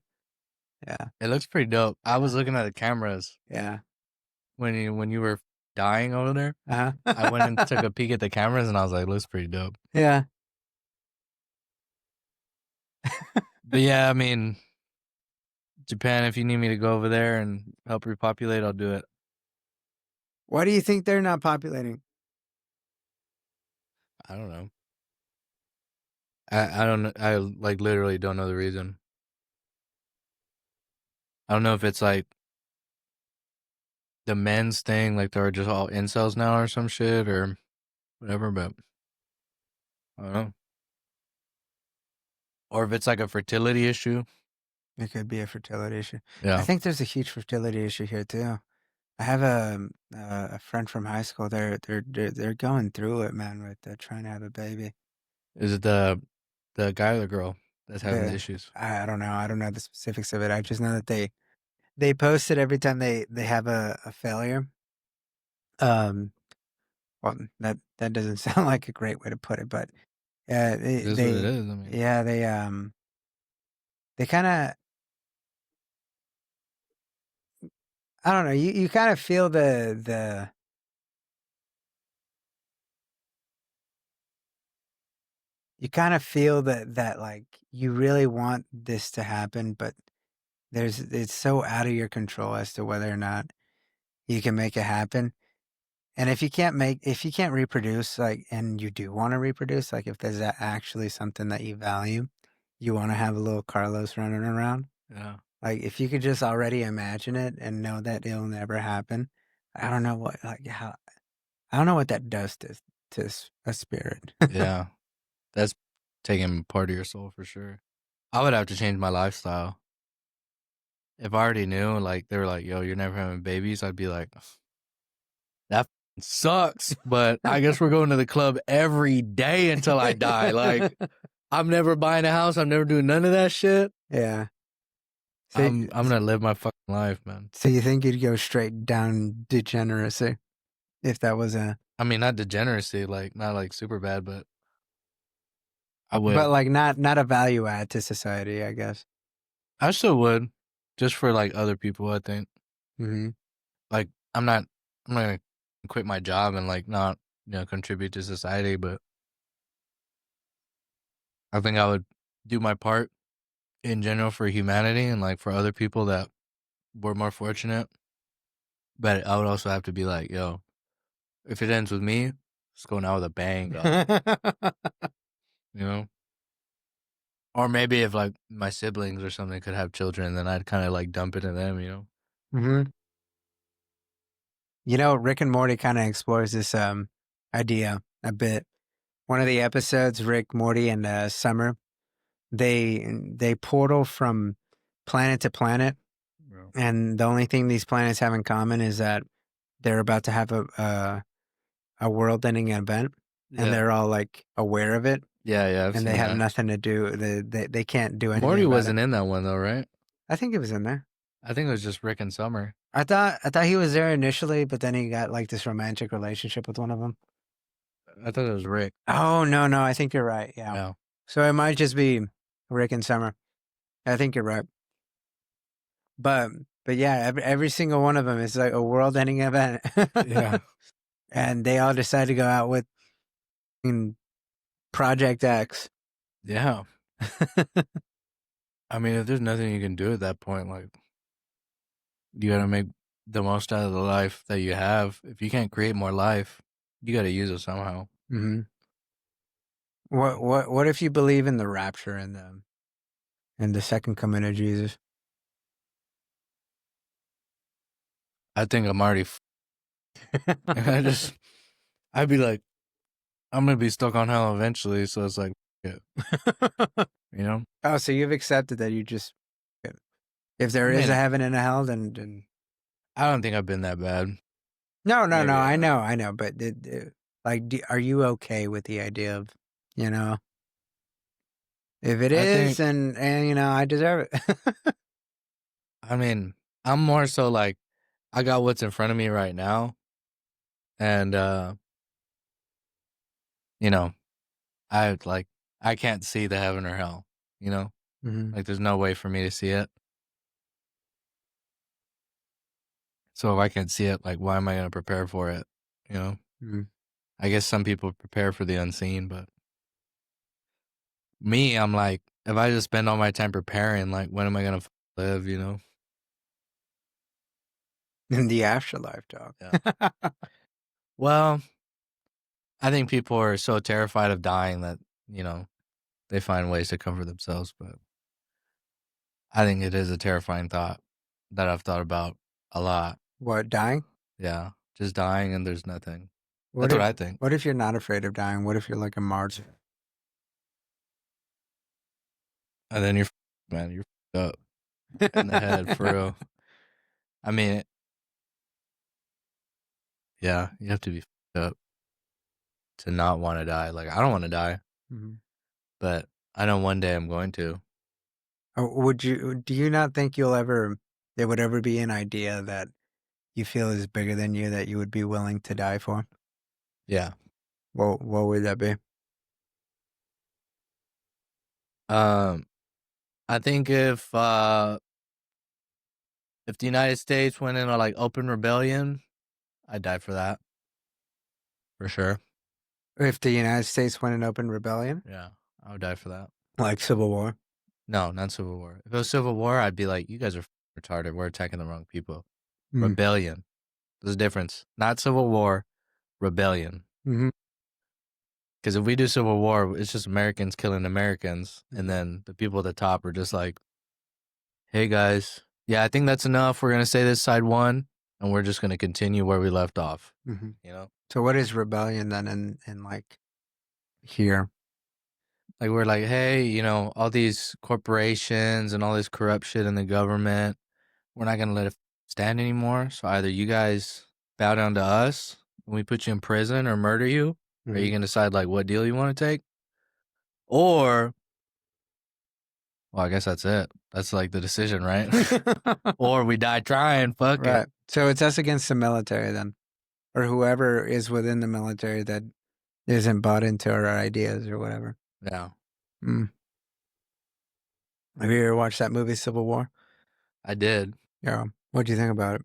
Yeah. It looks pretty dope. I was looking at the cameras Yeah. when you were dying over there. Uh-huh. I went and took a peek at the cameras and I was like, looks pretty dope. Yeah. But yeah, I mean, Japan, if you need me to go over there and help repopulate, I'll do it. Why do you think they're not populating? I don't know. I don't know. I like literally don't know the reason. I don't know if it's like the men's thing, like they're just all incels now or some shit or whatever, but I don't know. Or if it's like a fertility issue. It could be a fertility issue. Yeah. I think there's a huge fertility issue here too. I have a friend from high school. They're going through it, man, with trying to have a baby. Is it the guy or the girl that's having the issues? I don't know. I don't know the specifics of it. I just know that they post it every time they have a failure. Well, that doesn't sound like a great way to put it, but It is what it is. I mean, yeah, they kind of, I don't know. You kind of feel you kind of feel that like you really want this to happen, but it's so out of your control as to whether or not you can make it happen. And if you can't reproduce, like, and you do want to reproduce, like if there's actually something that you value, you want to have a little Carlos running around. yeah. Like if you could just already imagine it and know that it'll never happen, I don't know what that does to a spirit. Yeah. That's taking part of your soul for sure. I would have to change my lifestyle. If I already knew, like, they were like, yo, you're never having babies, I'd be like, that sucks, but I guess we're going to the club every day until I die. Like, I'm never buying a house. I'm never doing none of that shit. Yeah. So, I'm gonna live my fucking life, man. So you think you'd go straight down degeneracy if that was I mean, not degeneracy, like not like super bad, but I would. But like not a value add to society, I guess. I still would, just for like other people. I think. Mm-hmm. Like I'm not gonna quit my job and like not contribute to society, but I think I would do my part in general for humanity and like for other people that were more fortunate. But I would also have to be like, yo, if it ends with me, it's going out with a bang, dog. Or maybe if like my siblings or something could have children, then I'd kind of like dump it in them, Mm-hmm. Rick and Morty kind of explores this idea a bit. One of the episodes, Rick, Morty, and Summer, they portal from planet to planet, and the only thing these planets have in common is that they're about to have a world-ending event, and they're all like aware of it. Yeah, and they have nothing to do. They can't do anything. Morty wasn't in that one though, right? I think it was in there. I think it was just Rick and Summer. I thought he was there initially, but then he got like this romantic relationship with one of them. I thought it was Rick. Oh, no, I think you're right. Yeah. Yeah. So it might just be Rick and Summer. I think you're right. But yeah, every single one of them is like a world-ending event. Yeah. And they all decide to go out with Project X. Yeah. I mean, if there's nothing you can do at that point, like, you gotta make the most out of the life that you have. If you can't create more life, you gotta use it somehow. Mm-hmm. What if you believe in the rapture and the second coming of Jesus? I think I'm already. I'd be like, I'm gonna be stuck on hell eventually. So it's like, yeah, you know. Oh, so you've accepted that you just, if there is a heaven and a hell, then I don't think I've been that bad. no, Maybe I know, but like, are you okay with the idea of, if it is, and I deserve it. I mean, I'm more so like, I got what's in front of me right now, and I can't see the heaven or hell. Mm-hmm. Like, there's no way for me to see it. So if I can't see it, like, why am I gonna prepare for it? Mm-hmm. I guess some people prepare for the unseen, but me, I'm like, if I just spend all my time preparing, like, when am I gonna live? In the afterlife, dog. Yeah. Well, I think people are so terrified of dying that they find ways to comfort themselves. But I think it is a terrifying thought that I've thought about a lot. What, dying? Yeah, just dying and there's nothing. What That's if, what I think. What if you're not afraid of dying? What if you're like a martyr? And then you're up in the head for real. I mean, yeah, you have to be up to not want to die. Like, I don't want to die, Mm-hmm. but I know one day I'm going to. Do you not think there would ever be an idea that you feel is bigger than you that you would be willing to die for? Yeah. What would that be? I think if the United States went in a like open rebellion, I'd die for that. For sure. If the United States went in open rebellion? Yeah, I would die for that. Like Civil War? No, not Civil War. If it was Civil War, I'd be like, you guys are retarded. We're attacking the wrong people. Mm. Rebellion. There's a difference. Not Civil War, rebellion. Mm-hmm. Because if we do Civil War, it's just Americans killing Americans. And then the people at the top are just like, hey, guys, yeah, I think that's enough. We're going to say this side won, and we're just going to continue where we left off. Mm-hmm. You know? So what is rebellion then in like here? Like, we're like, hey, all these corporations and all this corrupt shit in the government, we're not going to let it stand anymore. So either you guys bow down to us and we put you in prison or murder you, or you can decide like what deal you want to take. Or, well, I guess that's it. That's like the decision, right? Or we die trying. Fuck Right. it. So it's us against the military then, or whoever is within the military that isn't bought into our ideas or whatever. Yeah. Mm. Have you ever watched that movie Civil War? I did. Yeah. What do you think about it?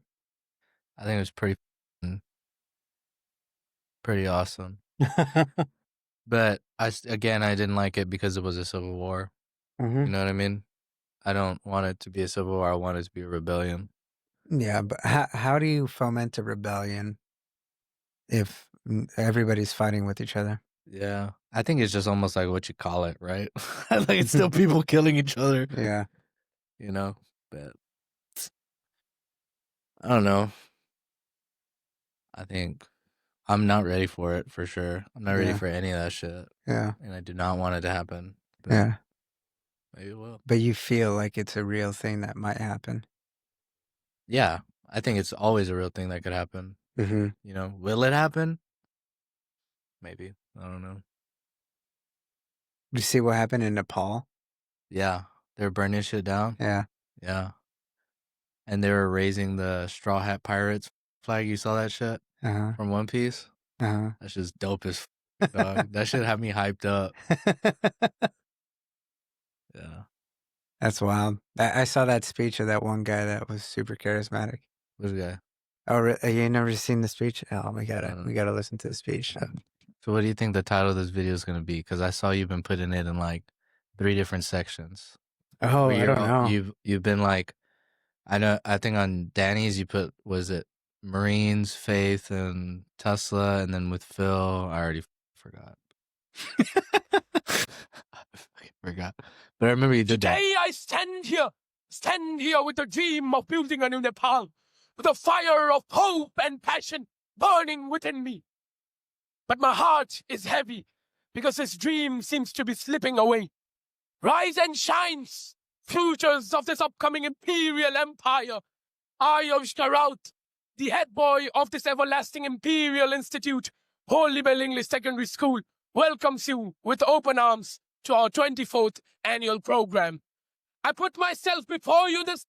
I think it was pretty awesome. But I didn't like it because it was a civil war. Mm-hmm. You know what I mean? I don't want it to be a civil war. I want it to be a rebellion. Yeah, but how do you foment a rebellion if everybody's fighting with each other? Yeah. I think it's just almost like what you call it, right? Like, it's still people killing each other. Yeah. But I don't know. I think I'm not ready for it, for sure. I'm not ready for any of that shit. Yeah. And I do not want it to happen. But Yeah. maybe it will. But you feel like it's a real thing that might happen. Yeah. I think it's always a real thing that could happen. Mm-hmm. Will it happen? Maybe. I don't know. You see what happened in Nepal? Yeah. They're burning shit down. Yeah. Yeah. And they were raising the Straw Hat Pirates flag. You saw that shit? Uh-huh. From One Piece? Uh-huh. That's just dope as Dog, that should have me hyped up. Yeah. That's wild. I saw that speech of that one guy that was super charismatic. This guy. Oh, you never seen the speech? Oh, we No. gotta listen to the speech. So what do you think the title of this video is going to be? Because I saw you've been putting it in like 3 different sections. Oh, Where I don't know. You've been like, I think on Danny's you put, was it Marines, Faith, and Tesla, and then with Phil, I already forgot. I forgot. But I remember you did that. Today I stand here with the dream of building a new Nepal, with a fire of hope and passion burning within me. But my heart is heavy because this dream seems to be slipping away. Rise and shine, futures of this upcoming imperial empire. I, Shkaraut, the head boy of this everlasting imperial institute, Holy Bell English Secondary School, welcomes you with open arms to our 24th annual program. I put myself before you this...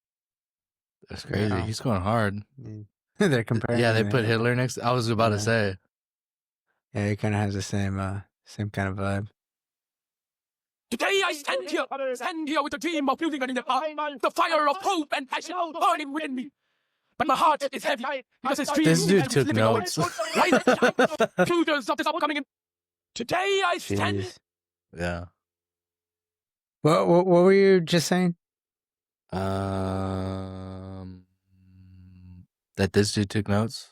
That's crazy. Wow. He's going hard. They're comparing. Yeah, they it. put Hitler next. I was about to Yeah. say. Yeah, he kind of has the same kind of vibe. Today I stand here with the dream of building a new Nepal, the fire of hope and passion burning within me. But my heart is heavy because this dream This dude seems to be took slipping away. notes. Rise and shine, futures of this upcoming... Today I stand... Jeez. Yeah. What were you just saying? That this dude took notes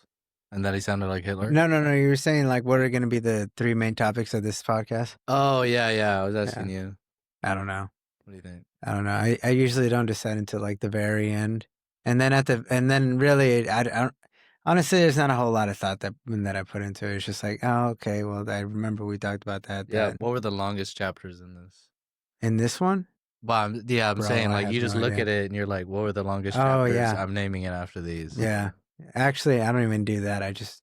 and that he sounded like Hitler. No. You were saying like what are going to be the 3 main topics of this podcast? Oh yeah. I was asking you. I don't know. What do you think? I don't know. I usually don't decide until like the very end, and then really I don't. Honestly, there's not a whole lot of thought that I put into it. It's just like, oh, okay, well, I remember we talked about that. Yeah. that. What were the longest chapters in this? In this one? Well, I'm Bro, saying I like have you just no look idea. at it and you're like, what were the longest Oh, chapters? yeah. I'm naming it after these. Yeah. Actually, I don't even do that. I just.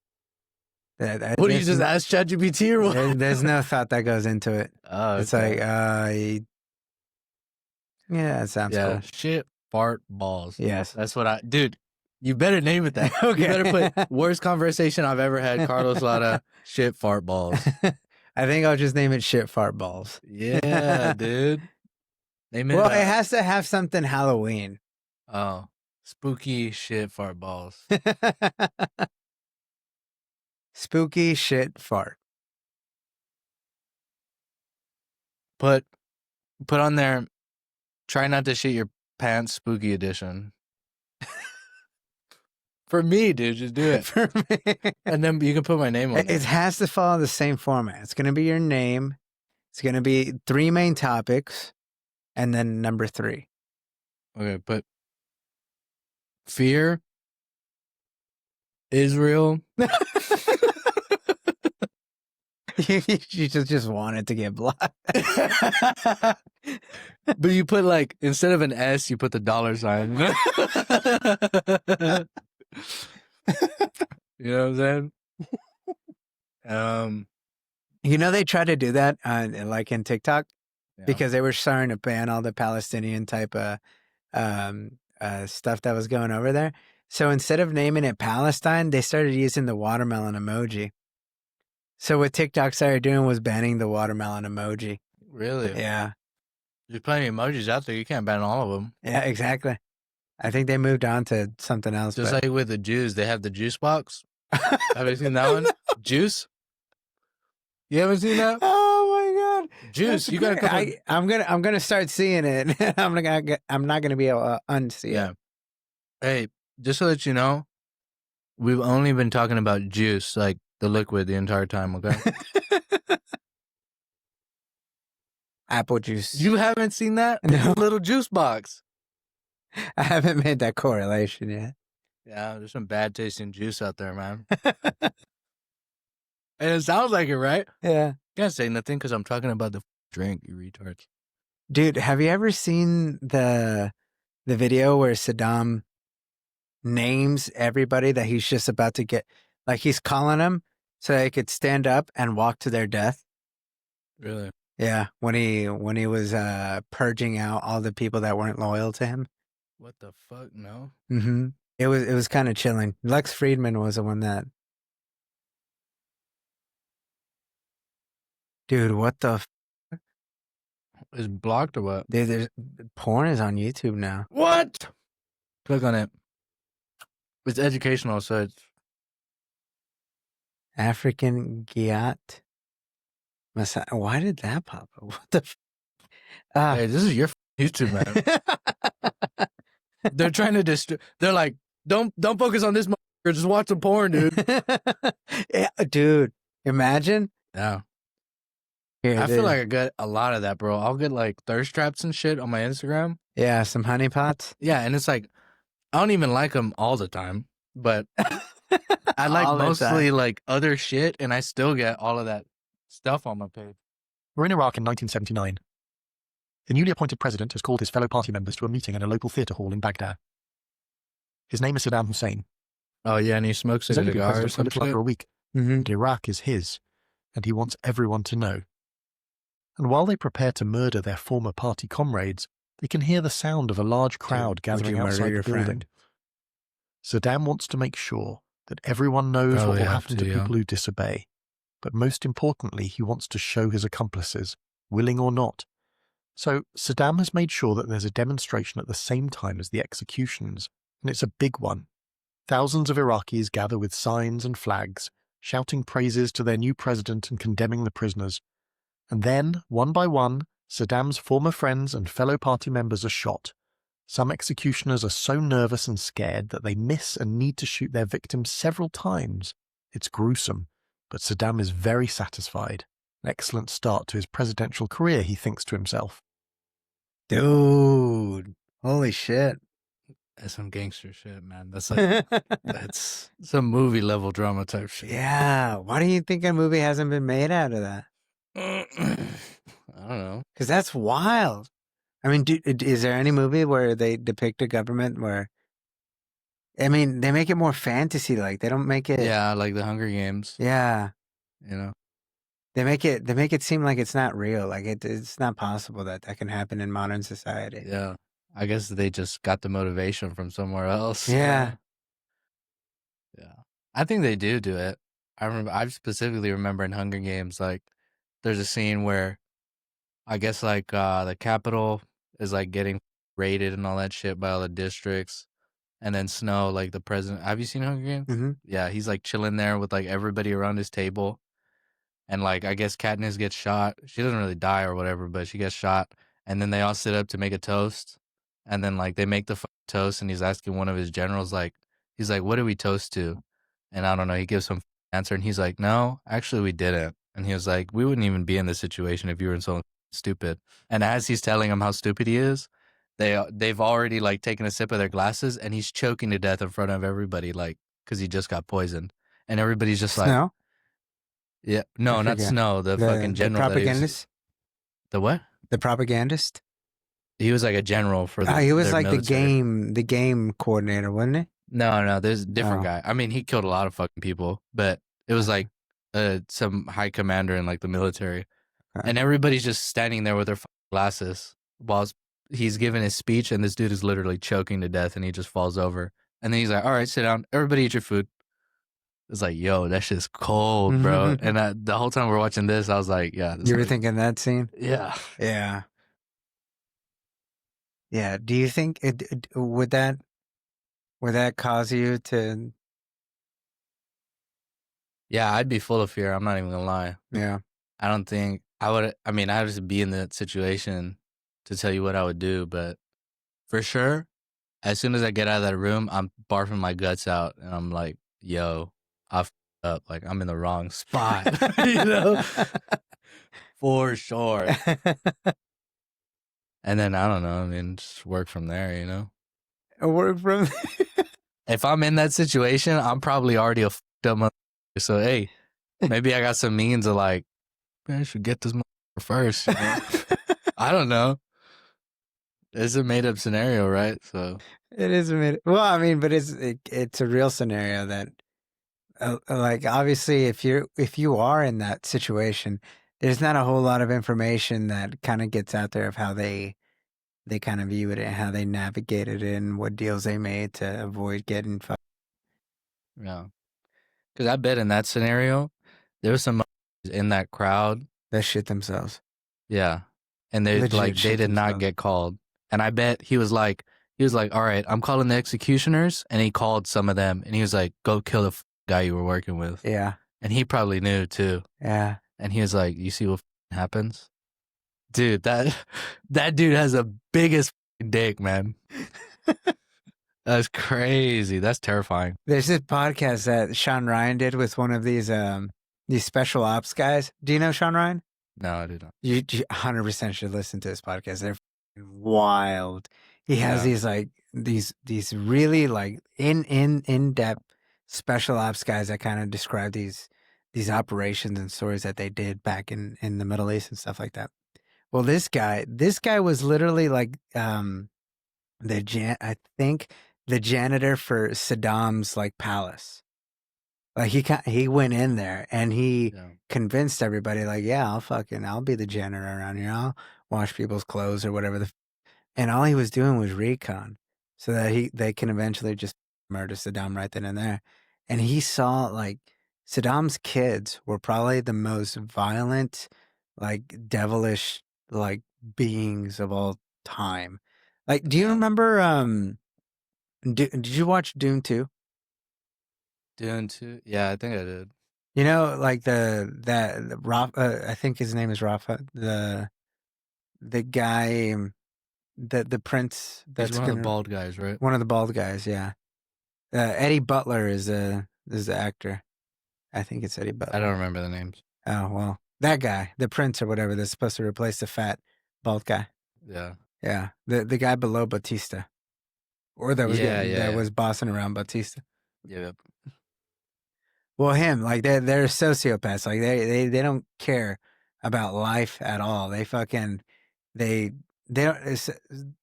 What do you just ask ChatGPT or what? There's no thought that goes into it. Oh, It's like, yeah, it sounds cool. Shit, fart, balls. Yes. That's what dude, you better name it that. Okay. You better put worst conversation I've ever had, Carlos Lara, shit, fart, balls. I think I'll just name it shit fart balls. Yeah, dude. Name it. Well, it has to have something Halloween. Oh, spooky shit, fart, balls. Spooky shit fart. Put on there, try not to shit your pants, spooky edition. For me, dude, just do it. For me. And then you can put my name on it. It has to follow the same format. It's going to be your name. It's going to be 3 main topics, and then number 3. Okay, put fear, Israel. You just want it to get blocked. But you put like, instead of an S, you put the $sign. You know what I'm saying? You know, they tried to do that like in TikTok Yeah. because they were starting to ban all the Palestinian type of stuff that was going over there. So instead of naming it Palestine, they started using the watermelon emoji. So what TikTok started doing was banning the watermelon emoji. Really? Yeah. There's plenty of emojis out there. You can't ban all of them. Yeah, exactly. I think they moved on to something else. Just but... like with the Jews, they have the juice box. Have you seen that one? Juice? You haven't seen that? Oh my god. Juice. You got a couple. I'm gonna start seeing it. I'm not gonna be able to unsee Yeah. it. Hey, just to let you know, we've only been talking about juice, like the liquid, the entire time. Okay. Apple juice. You haven't seen that? No. Little juice box. I haven't made that correlation yet. Yeah, there's some bad tasting juice out there, man. And it sounds like it, right? Yeah. Can't say nothing because I'm talking about the drink, you retards. Dude, have you ever seen the video where Saddam names everybody that he's just about to get, like he's calling them so they could stand up and walk to their death? Really? Yeah, when he was purging out all the people that weren't loyal to him. What the fuck? No. Mm-hmm. It was kind of chilling. Lex Friedman was the one that Dude, what the? Is it blocked or what? Dude, there's porn is on YouTube now. What? Click on it. It's educational, so it's African Giat. Why did that pop up? What the? Ah. hey, this is your YouTube, man. They're trying to they're like, don't focus on this, just watch some porn, dude. Yeah, dude, imagine. Yeah. Here, I feel like I get a lot of that, bro. I'll get like thirst traps and shit on my Instagram. yeah, some honey pots. Yeah, and it's like, I don't even like them all the time, but I like All the mostly time. like other shit, and I still get all of that stuff on my page. We're in Iraq in 1979. The newly appointed president has called his fellow party members to a meeting in a local theatre hall in Baghdad. His name is Saddam Hussein. Oh yeah, and he smokes He's a only been cigar or president for a some little shit. over a week, Mm-hmm. but Iraq is his, and he wants everyone to know. And while they prepare to murder their former party comrades, they can hear the sound of a large crowd gathering outside the building. Saddam wants to make sure that everyone knows what will happen to people who disobey. But most importantly, he wants to show his accomplices, willing or not. So Saddam has made sure that there's a demonstration at the same time as the executions, and it's a big one. Thousands of Iraqis gather with signs and flags, shouting praises to their new president and condemning the prisoners. And then, one by one, Saddam's former friends and fellow party members are shot. Some executioners are so nervous and scared that they miss and need to shoot their victims several times. It's gruesome, but Saddam is very satisfied. An excellent start to his presidential career, he thinks to himself. Dude, holy shit. That's some gangster shit, man. That's like that's some movie level drama type shit. Yeah, why do you think a movie hasn't been made out of that? I don't know. Because that's wild. I mean, is there any movie where they depict a government where, I mean, they make it more fantasy-like. They don't make it. Yeah, like the Hunger Games. Yeah. You know. They make it seem like it's not real. Like it's not possible that can happen in modern society. Yeah. I guess they just got the motivation from somewhere else. Yeah. Yeah. I think they do it. I specifically remember in Hunger Games, like, there's a scene where I guess like the Capitol is like getting raided and all that shit by all the districts. And then Snow, like the president. Have you seen Hunger Games? Mm-hmm. Yeah, he's like chilling there with like everybody around his table. And like, I guess Katniss gets shot. She doesn't really die or whatever, but she gets shot. And then they all sit up to make a toast. And then like they make the toast, and he's asking one of his generals, like, he's like, what do we toast to? And I don't know, he gives some answer, and he's like, no, actually we didn't. And he was like, we wouldn't even be in this situation if you were so stupid. And as he's telling him how stupid he is, they've already like taken a sip of their glasses, and he's choking to death in front of everybody, like, because he just got poisoned. And everybody's just like, Snow? yeah, no, not Snow, the fucking general. The propagandist? The what? The propagandist? He was like a general for the he was like military. the game coordinator, wasn't he? No, there's a different Oh. guy. I mean, he killed a lot of fucking people, but it was like some high commander in like the military. Okay. And everybody's just standing there with their glasses while he's giving his speech, and this dude is literally choking to death, and he just falls over. And then he's like, all right, sit down. Everybody eat your food. It's like, yo, that shit's cold, bro. And the whole time we're watching this, I was like, yeah. You were thinking that scene? Yeah. Yeah. Yeah. Do you think would that cause you to? Yeah, I'd be full of fear. I'm not even gonna lie. Yeah. I don't think I would. I mean, I would just be in that situation to tell you what I would do, but for sure, as soon as I get out of that room, I'm barfing my guts out, and I'm like, yo, I f***ed up. Like, I'm in the wrong spot, you know? For sure. And then, I don't know, I mean, just work from there, you know? Work from. If I'm in that situation, I'm probably already a f***ed up motherfucker. So, hey, maybe I got some means of like, man, I should get this motherfucker first. You know? I don't know. It's a made up scenario, right? So It is a made. Well, I mean, but it's a real scenario that, like, obviously, if you are in that situation, there's not a whole lot of information that kind of gets out there of how they kind of view it and how they navigated it and what deals they made to avoid getting fucked. yeah, because I bet in that scenario, there was some in that crowd that shit themselves. Yeah. And they Legit like they shit did not themselves. get called. And I bet he was like, all right, I'm calling the executioners. And he called some of them and he was like, go kill the guy you were working with. Yeah. And he probably knew too. Yeah. And he was like, you see what happens? Dude, that dude has the biggest dick, man. That's crazy. That's terrifying. There's this podcast that Sean Ryan did with one of these special ops guys. Do you know Sean Ryan? No, I did not. You 100% should listen to this podcast. They're wild. He has Yeah. these like these really like in depth special ops guys that kind of describe these operations and stories that they did back in the Middle East and stuff like that. Well, this guy was literally like I think the janitor for Saddam's like palace. Like he went in there and he Yeah. convinced everybody like, yeah, I'll be the janitor around here. I'll wash people's clothes or whatever. And all he was doing was recon, so that they can eventually just murder Saddam right then and there. And he saw like Saddam's kids were probably the most violent, like devilish, like beings of all time. Like, do you remember? Did you watch Dune 2? Dune 2? Yeah, I think I did. You know, like I think his name is Rafa, the guy, the prince He's that's one of the gonna bald guys, right? one of the bald guys, yeah. Eddie Butler is the actor. I think it's Eddie Butler. I don't remember the names. Oh well, that guy, the prince or whatever, that's supposed to replace the fat bald guy. Yeah. Yeah, the guy below Batista, or that was was bossing around Batista. Yeah. Well, him, like they're sociopaths. Like they don't care about life at all. They fucking they don't.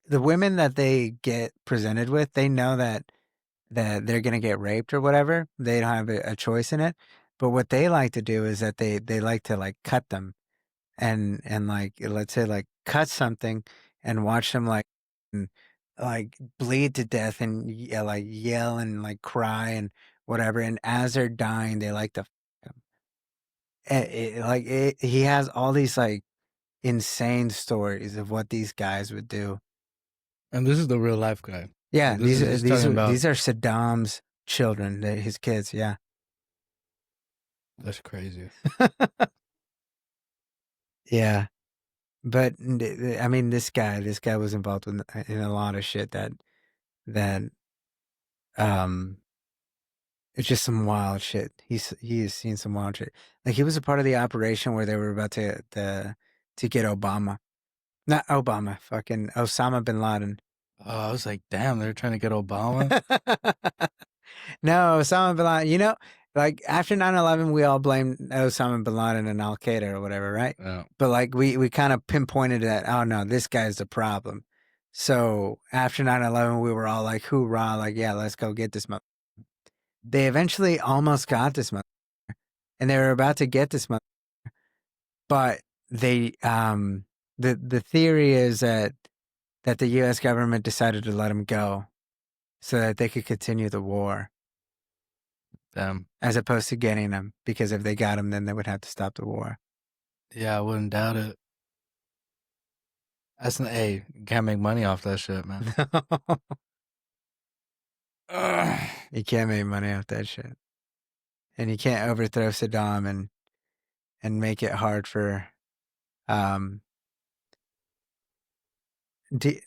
The women that they get presented with, they know that they're gonna get raped or whatever. They don't have a choice in it. But what they like to do is that they like to like cut them and like let's say like cut something and watch them like bleed to death and like yell and like cry and whatever. And as they're dying, they like to he has all these like insane stories of what these guys would do. And this is the real life guy. Yeah, So these are Saddam's children, his kids. Yeah, that's crazy. yeah. But I mean, this guy was involved in a lot of shit that it's just some wild shit. He has seen some wild shit. Like he was a part of the operation where they were about to get Obama, not Obama, fucking Osama bin Laden. Oh, I was like, damn, they're trying to get Obama. No, Osama bin Laden. You know, like after 9/11, we all blamed Osama bin Laden and Al Qaeda or whatever, right? Yeah. But like we kind of pinpointed that. Oh no, this guy's the problem. So after 9/11, we were all like, hoorah, like yeah, let's go get this mother. They eventually almost got this mother, and they were about to get this mother, but they the theory is that the U.S. government decided to let him go so that they could continue the war. Damn. As opposed to getting him, because if they got him, then they would have to stop the war. Yeah, I wouldn't doubt it. Hey, you can't make money off that shit, man. You can't make money off that shit. And you can't overthrow Saddam and make it hard for do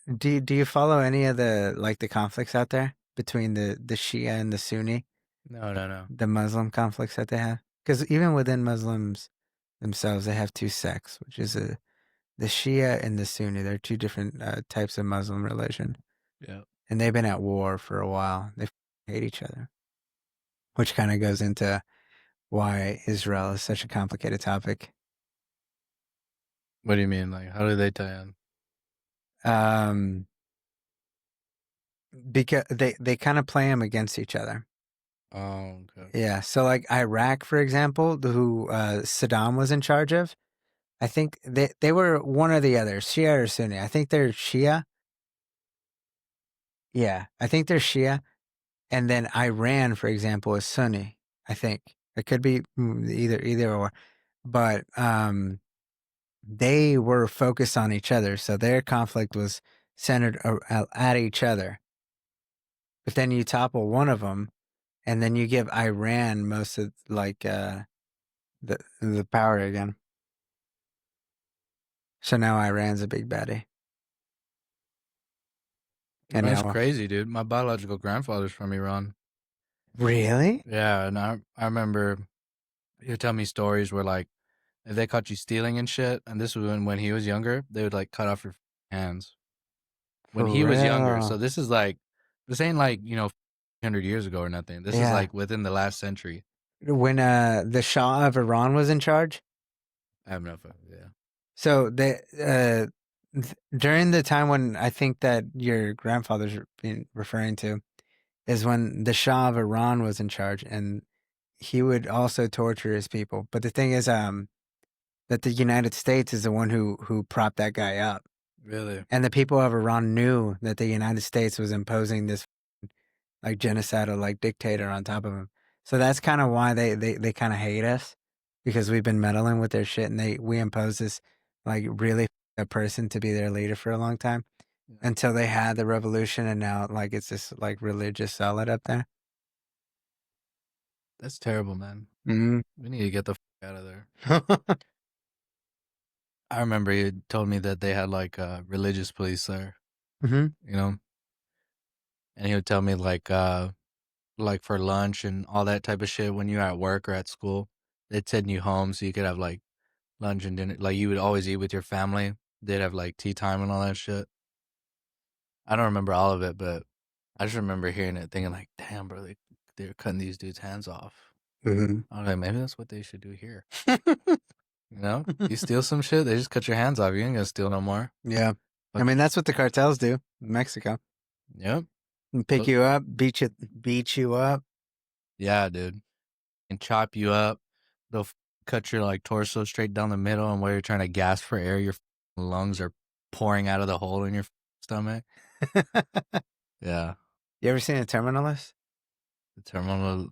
you follow any of the conflicts out there between the Shia and the Sunni? No. The Muslim conflicts that they have? Because even within Muslims themselves, they have two sects, which is the Shia and the Sunni. They're two different types of Muslim religion. Yeah. And they've been at war for a while. They hate each other, which kind of goes into why Israel is such a complicated topic. What do you mean? Like, how do they tie in? Because they kind of play them against each other. Oh, okay. Yeah. So like Iraq, for example, who Saddam was in charge of, I think they were one or the other, Shia or Sunni. I think they're Shia. Yeah, I think they're Shia. And then Iran, for example, is Sunni. I think it could be either or, but they were focused on each other. So their conflict was centered at each other. But then you topple one of them, and then you give Iran most of the power again. So now Iran's a big baddie. And That's now, crazy, dude. My biological grandfather's from Iran. really? Yeah, and I remember he would tell me stories where, like, if they caught you stealing and shit, and this was when he was younger, they would, like, cut off your hands. When For he was younger. real? So this is, like, this ain't, like, 100 years ago or nothing. This is, Yeah. like, within the last century. When the Shah of Iran was in charge? I have no fucking idea. So during the time when I think that your grandfather's been referring to is when the Shah of Iran was in charge, and he would also torture his people. But the thing is, that the United States is the one who propped that guy up, Really? and the people of Iran knew that the United States was imposing this like genocidal like dictator on top of him. So that's kind of why they kind of hate us, because we've been meddling with their shit, and we impose this like really a person to be their leader for a long time until they had the revolution, and now like it's this like religious solid up there. That's terrible, man. Mm-hmm. We need to get the out of there. I remember he had told me that they had, like, religious police there, Mm-hmm. and he would tell me, like for lunch and all that type of shit when you're at work or at school, they'd send you home so you could have, like, lunch and dinner. Like, you would always eat with your family. They'd have, like, tea time and all that shit. I don't remember all of it, but I just remember hearing it thinking, like, damn, bro, they're cutting these dudes' hands off. Mm-hmm. I was like, maybe that's what they should do here. You steal some shit, they just cut your hands off. You ain't gonna steal no more. Yeah. I mean, that's what the cartels do in Mexico. Yep. And pick you up, beat you up. Yeah, dude. And chop you up. They'll cut your, like, torso straight down the middle, and while you're trying to gasp for air, your lungs are pouring out of the hole in your stomach. Yeah. You ever seen a Terminalist? The terminal,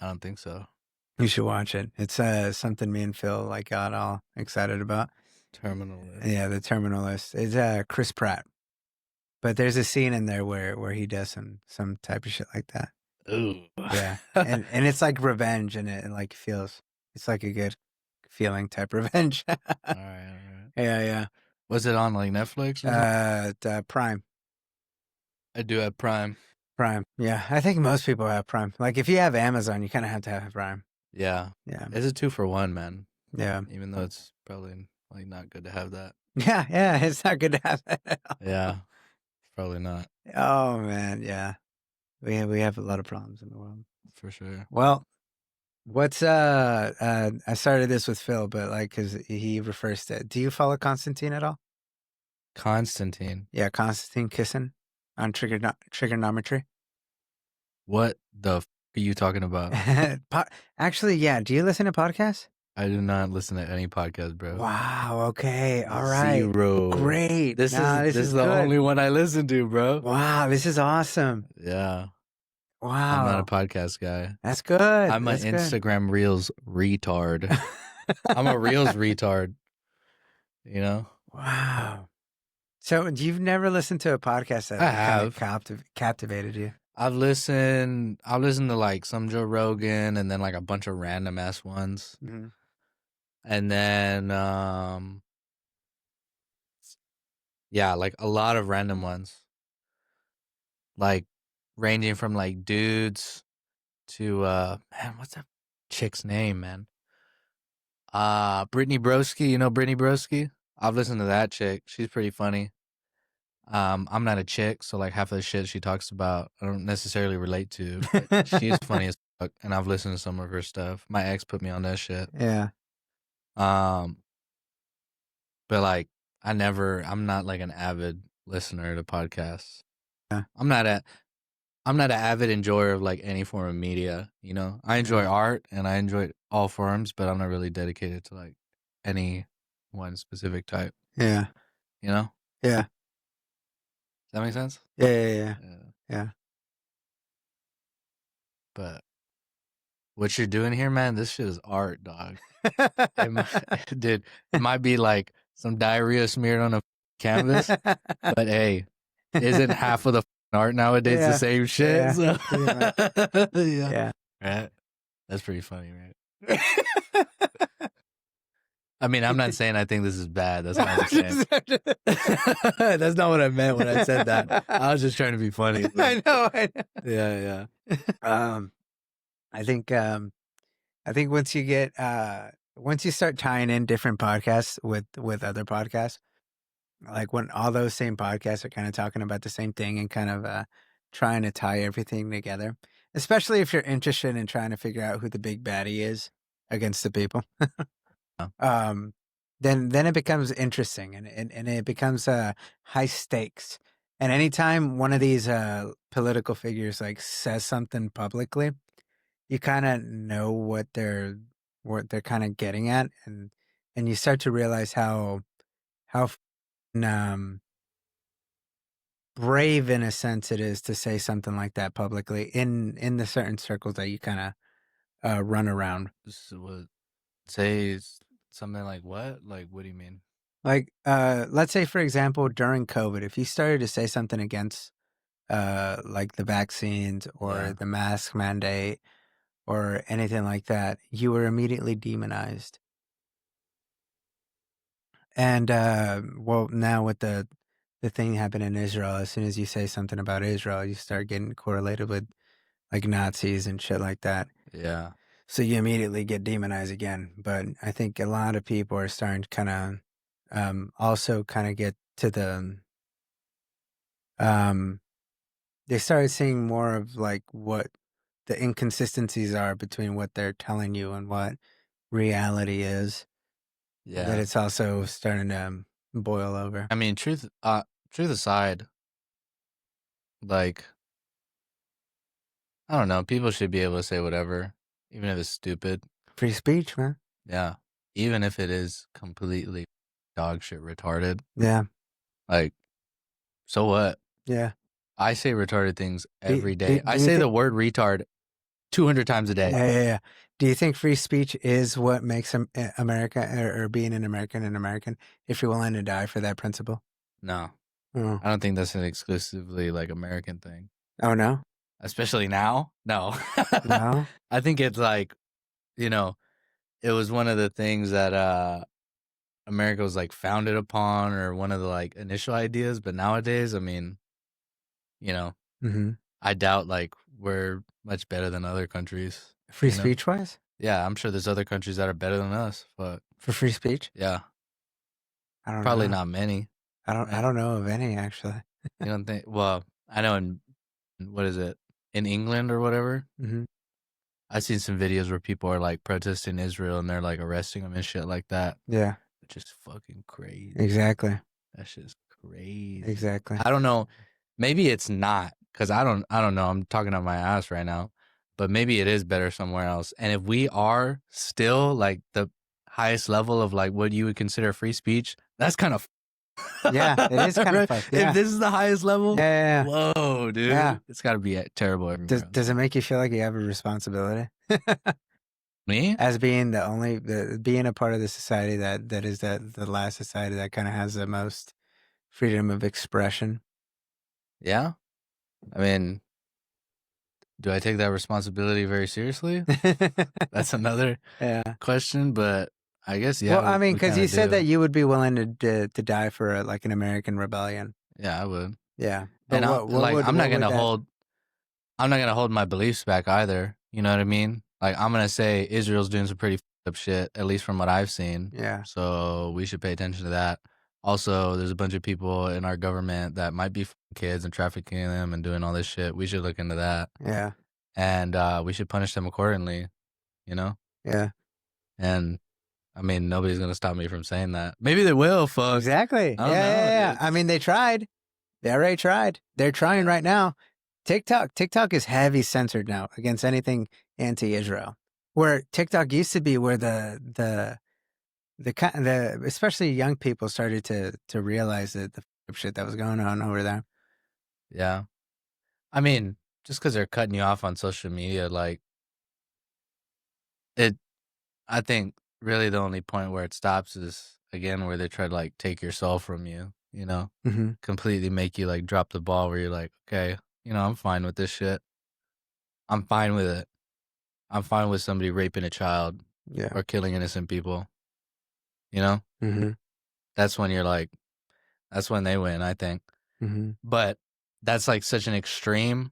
I don't think so. You should watch it. It's something me and Phil like got all excited about. Terminal. Yeah, the Terminalist. It's Chris Pratt. But there's a scene in there where he does some type of shit like that. Ooh. Yeah. and it's like revenge, and it like feels, it's like a good feeling type revenge. All right. Yeah. Was it on, like, Netflix or something? Prime. I do have Prime. Prime. Yeah. I think most people have Prime. Like if you have Amazon, you kind of have to have Prime. Yeah. Yeah. It's a 2-for-1, man. Yeah. Even though it's probably, like, not good to have that. Yeah. It's not good to have that. Yeah. Probably not. Oh man. Yeah. We have a lot of problems in the world. For sure. Well, what's I started this with Phil, but like, cause he refers to, do you follow Constantine at all? Constantine. Yeah. Constantine Kissin on trigonometry. What the f are you talking about? Actually, yeah. Do you listen to podcasts? I do not listen to any podcast, bro. Wow. Okay. All right. 0. Great. This is the good. only one I listen to, bro. Wow. This is awesome. Yeah. Wow. I'm not a podcast guy. That's good. I'm an That's good. Instagram Reels retard. I'm a Reels retard. Wow. So you've never listened to a podcast that I kind of have. captivated you? I've listened to, like, some Joe Rogan, and then, like, a bunch of random ass ones. Mm-hmm. And then yeah, like a lot of random ones. Like ranging from, like, dudes to man, what's that chick's name, man? Brittany Broski, you know Brittany Broski? I've listened to that chick. She's pretty funny. I'm not a chick, so, like, half of the shit she talks about I don't necessarily relate to. But she's funny as fuck, and I've listened to some of her stuff. My ex put me on that shit. Yeah. But, like, I'm not, like, an avid listener to podcasts. Yeah. I'm not an avid enjoyer of, like, any form of media, I enjoy art and I enjoy all forms, but I'm not really dedicated to, like, any one specific type, Yeah. Yeah. Yeah. Does that make sense? Yeah. But what you're doing here, man, this shit is art, dog. Dude, it might be, like, some diarrhea smeared on a canvas. But hey, isn't half of the art nowadays Yeah. the same shit? Yeah, So- pretty much. yeah. Yeah. Right. That's pretty funny, right? I mean, I'm not saying I think this is bad. That's not what I'm saying. That's not what I meant when I said that. I was just trying to be funny. but- I know. Yeah, yeah. I think once you get once you start tying in different podcasts with other podcasts, like when all those same podcasts are kind of talking about the same thing and kind of trying to tie everything together, especially if you're interested in trying to figure out who the big baddie is against the people. Then it becomes interesting and it becomes high stakes. And anytime one of these political figures like says something publicly, you kind of know what they're kind of getting at, and you start to realize how brave in a sense it is to say something like that publicly in the certain circles that you kind of run around. Say something like what? Like, what do you mean? Like, let's say, for example, during COVID, if you started to say something against, like the vaccines or Yeah. the mask mandate or anything like that, you were immediately demonized. And, well, now with the thing happened in Israel, as soon as you say something about Israel, you start getting correlated with like Nazis and shit like that. Yeah. So you immediately get demonized again. But I think a lot of people are starting to kind of also kind of get to the they started seeing more of like what the inconsistencies are between what they're telling you and what reality is. Yeah. That it's also starting to boil over. I mean, truth aside, like, I don't know, people should be able to say whatever, even if it's stupid. Free speech, man. Yeah. Even if it is completely dog shit retarded. Yeah. Like, so what? Yeah. I say retarded things every do- day. do I you say the think- word retard 200 times a day. Yeah. Do you think free speech is what makes America or being an American if you're willing to die for that principle? No. Oh, I don't think that's an exclusively like American thing. oh no? Especially now? No. No? I think it's like, you know, it was one of the things that America was like founded upon or one of the like initial ideas, but nowadays, I mean, you know, Mm-hmm. I doubt like we're much better than other countries. Free You know? speech wise? Yeah, I'm sure there's other countries that are better than us, but For free speech? yeah, I don't probably know. not many. I right? don't know of any actually. You don't think? Well, I know in what is it in England or whatever. Mm-hmm. I've seen some videos where people are like protesting Israel and they're like arresting them and shit like that. Yeah. Which is fucking crazy. Exactly. That shit's crazy. Exactly. I don't know. Maybe it's not because I don't know. I'm talking out my ass right now, but maybe it is better somewhere else. And if we are still like the highest level of like what you would consider free speech, that's kind of Yeah, it is kind of fucked. Yeah. If this is the highest level, Yeah. whoa, dude, Yeah. it's got to be terrible everywhere. Does it make you feel like you have a responsibility? Me? As being being a part of the society that is the last society that kind of has the most freedom of expression. Yeah. I mean, do I take that responsibility very seriously? That's another question, but I guess, yeah. Well, I mean, because you said that you would be willing to die for like an American rebellion. Yeah, I would. Yeah. And I'm not gonna hold my beliefs back either. You know what I mean? Like, I'm gonna say Israel's doing some pretty up shit, at least from what I've seen. Yeah. So we should pay attention to that. Also, there's a bunch of people in our government that might be kids and trafficking them and doing all this shit. We should look into that. Yeah. And we should punish them accordingly. You know? Yeah. And I mean, nobody's gonna stop me from saying that. Maybe they will. Fuck. Exactly. I don't know. Yeah. I mean, they tried. They already tried. They're trying right now. TikTok is heavy censored now against anything anti-Israel. Where TikTok used to be where the especially young people started to realize that the shit that was going on over there. Yeah. I mean, just because they're cutting you off on social media, like I think really the only point where it stops is again, where they try to like take your soul from you, you know, Mm-hmm. completely make you like drop the ball where you're like, okay, you know, I'm fine with this shit. I'm fine with it. I'm fine with somebody raping a child Yeah. or killing innocent people. You know, Mm-hmm. that's when you're like, that's when they win, I think. Mm-hmm. But that's like such an extreme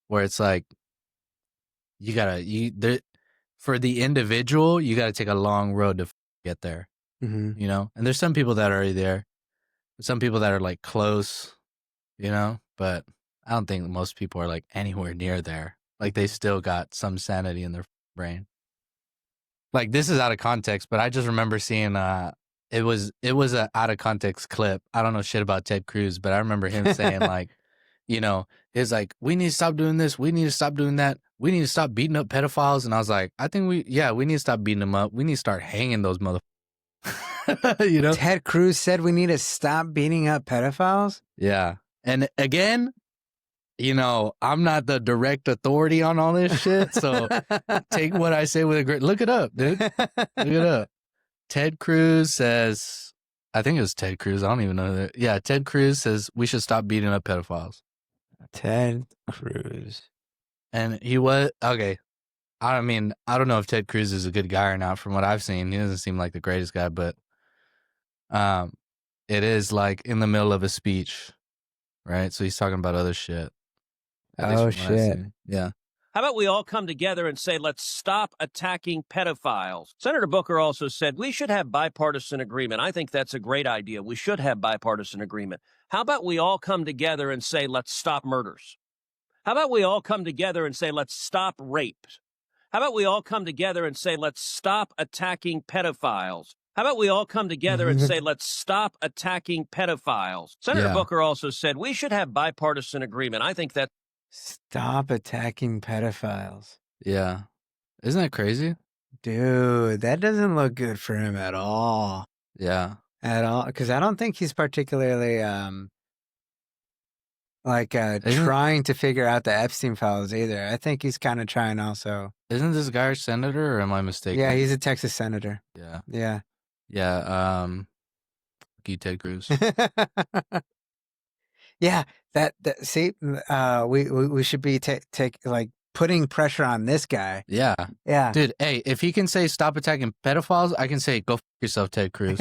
where it's like, for the individual, you gotta take a long road to get there, Mm-hmm. you know? And there's some people that are already there, some people that are like close, you know? But I don't think most people are like anywhere near there. Like they still got some sanity in their brain. Like this is out of context, but I just remember seeing it was a out of context clip. I don't know shit about Ted Cruz, but I remember him saying like, you know, it's like we need to stop doing this, we need to stop doing that, we need to stop beating up pedophiles. And I was like, I think we need to stop beating them up. We need to start hanging those motherfuckers. You know? Ted Cruz said we need to stop beating up pedophiles? Yeah. And again, you know, I'm not the direct authority on all this shit, so take what I say with a great. Look it up, dude. Look it up. Ted Cruz says, I think it was Ted Cruz. I don't even know that. Yeah, Ted Cruz says we should stop beating up pedophiles. Ted Cruz. And he was okay. I mean, I don't know if Ted Cruz is a good guy or not. From what I've seen, he doesn't seem like the greatest guy, but it is like in the middle of a speech, right? So he's talking about other shit. Oh, shit. Yeah. How about we all come together and say, let's stop attacking pedophiles? Senator Booker also said we should have bipartisan agreement. I think that's a great idea. We should have bipartisan agreement. How about we all come together and say, let's stop murders? How about we all come together and say, let's stop rape? How about we all come together and say, let's stop attacking pedophiles? How about we all come together and say, let's stop attacking pedophiles? Senator Booker also said we should have bipartisan agreement. I think that. Stop attacking pedophiles. Yeah. Isn't that crazy? Dude, that doesn't look good for him at all. Yeah. At all. Because I don't think he's particularly trying to figure out the Epstein files either. I think he's kind of trying also. Isn't this guy a senator or am I mistaken? Yeah, he's a Texas senator. Yeah. Yeah. Yeah. Fuck you, Ted Cruz. Yeah, that see, we should be putting pressure on this guy. Yeah. Yeah. Dude, hey, if he can say stop attacking pedophiles, I can say go fuck yourself, Ted Cruz.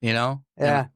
You know? Yeah.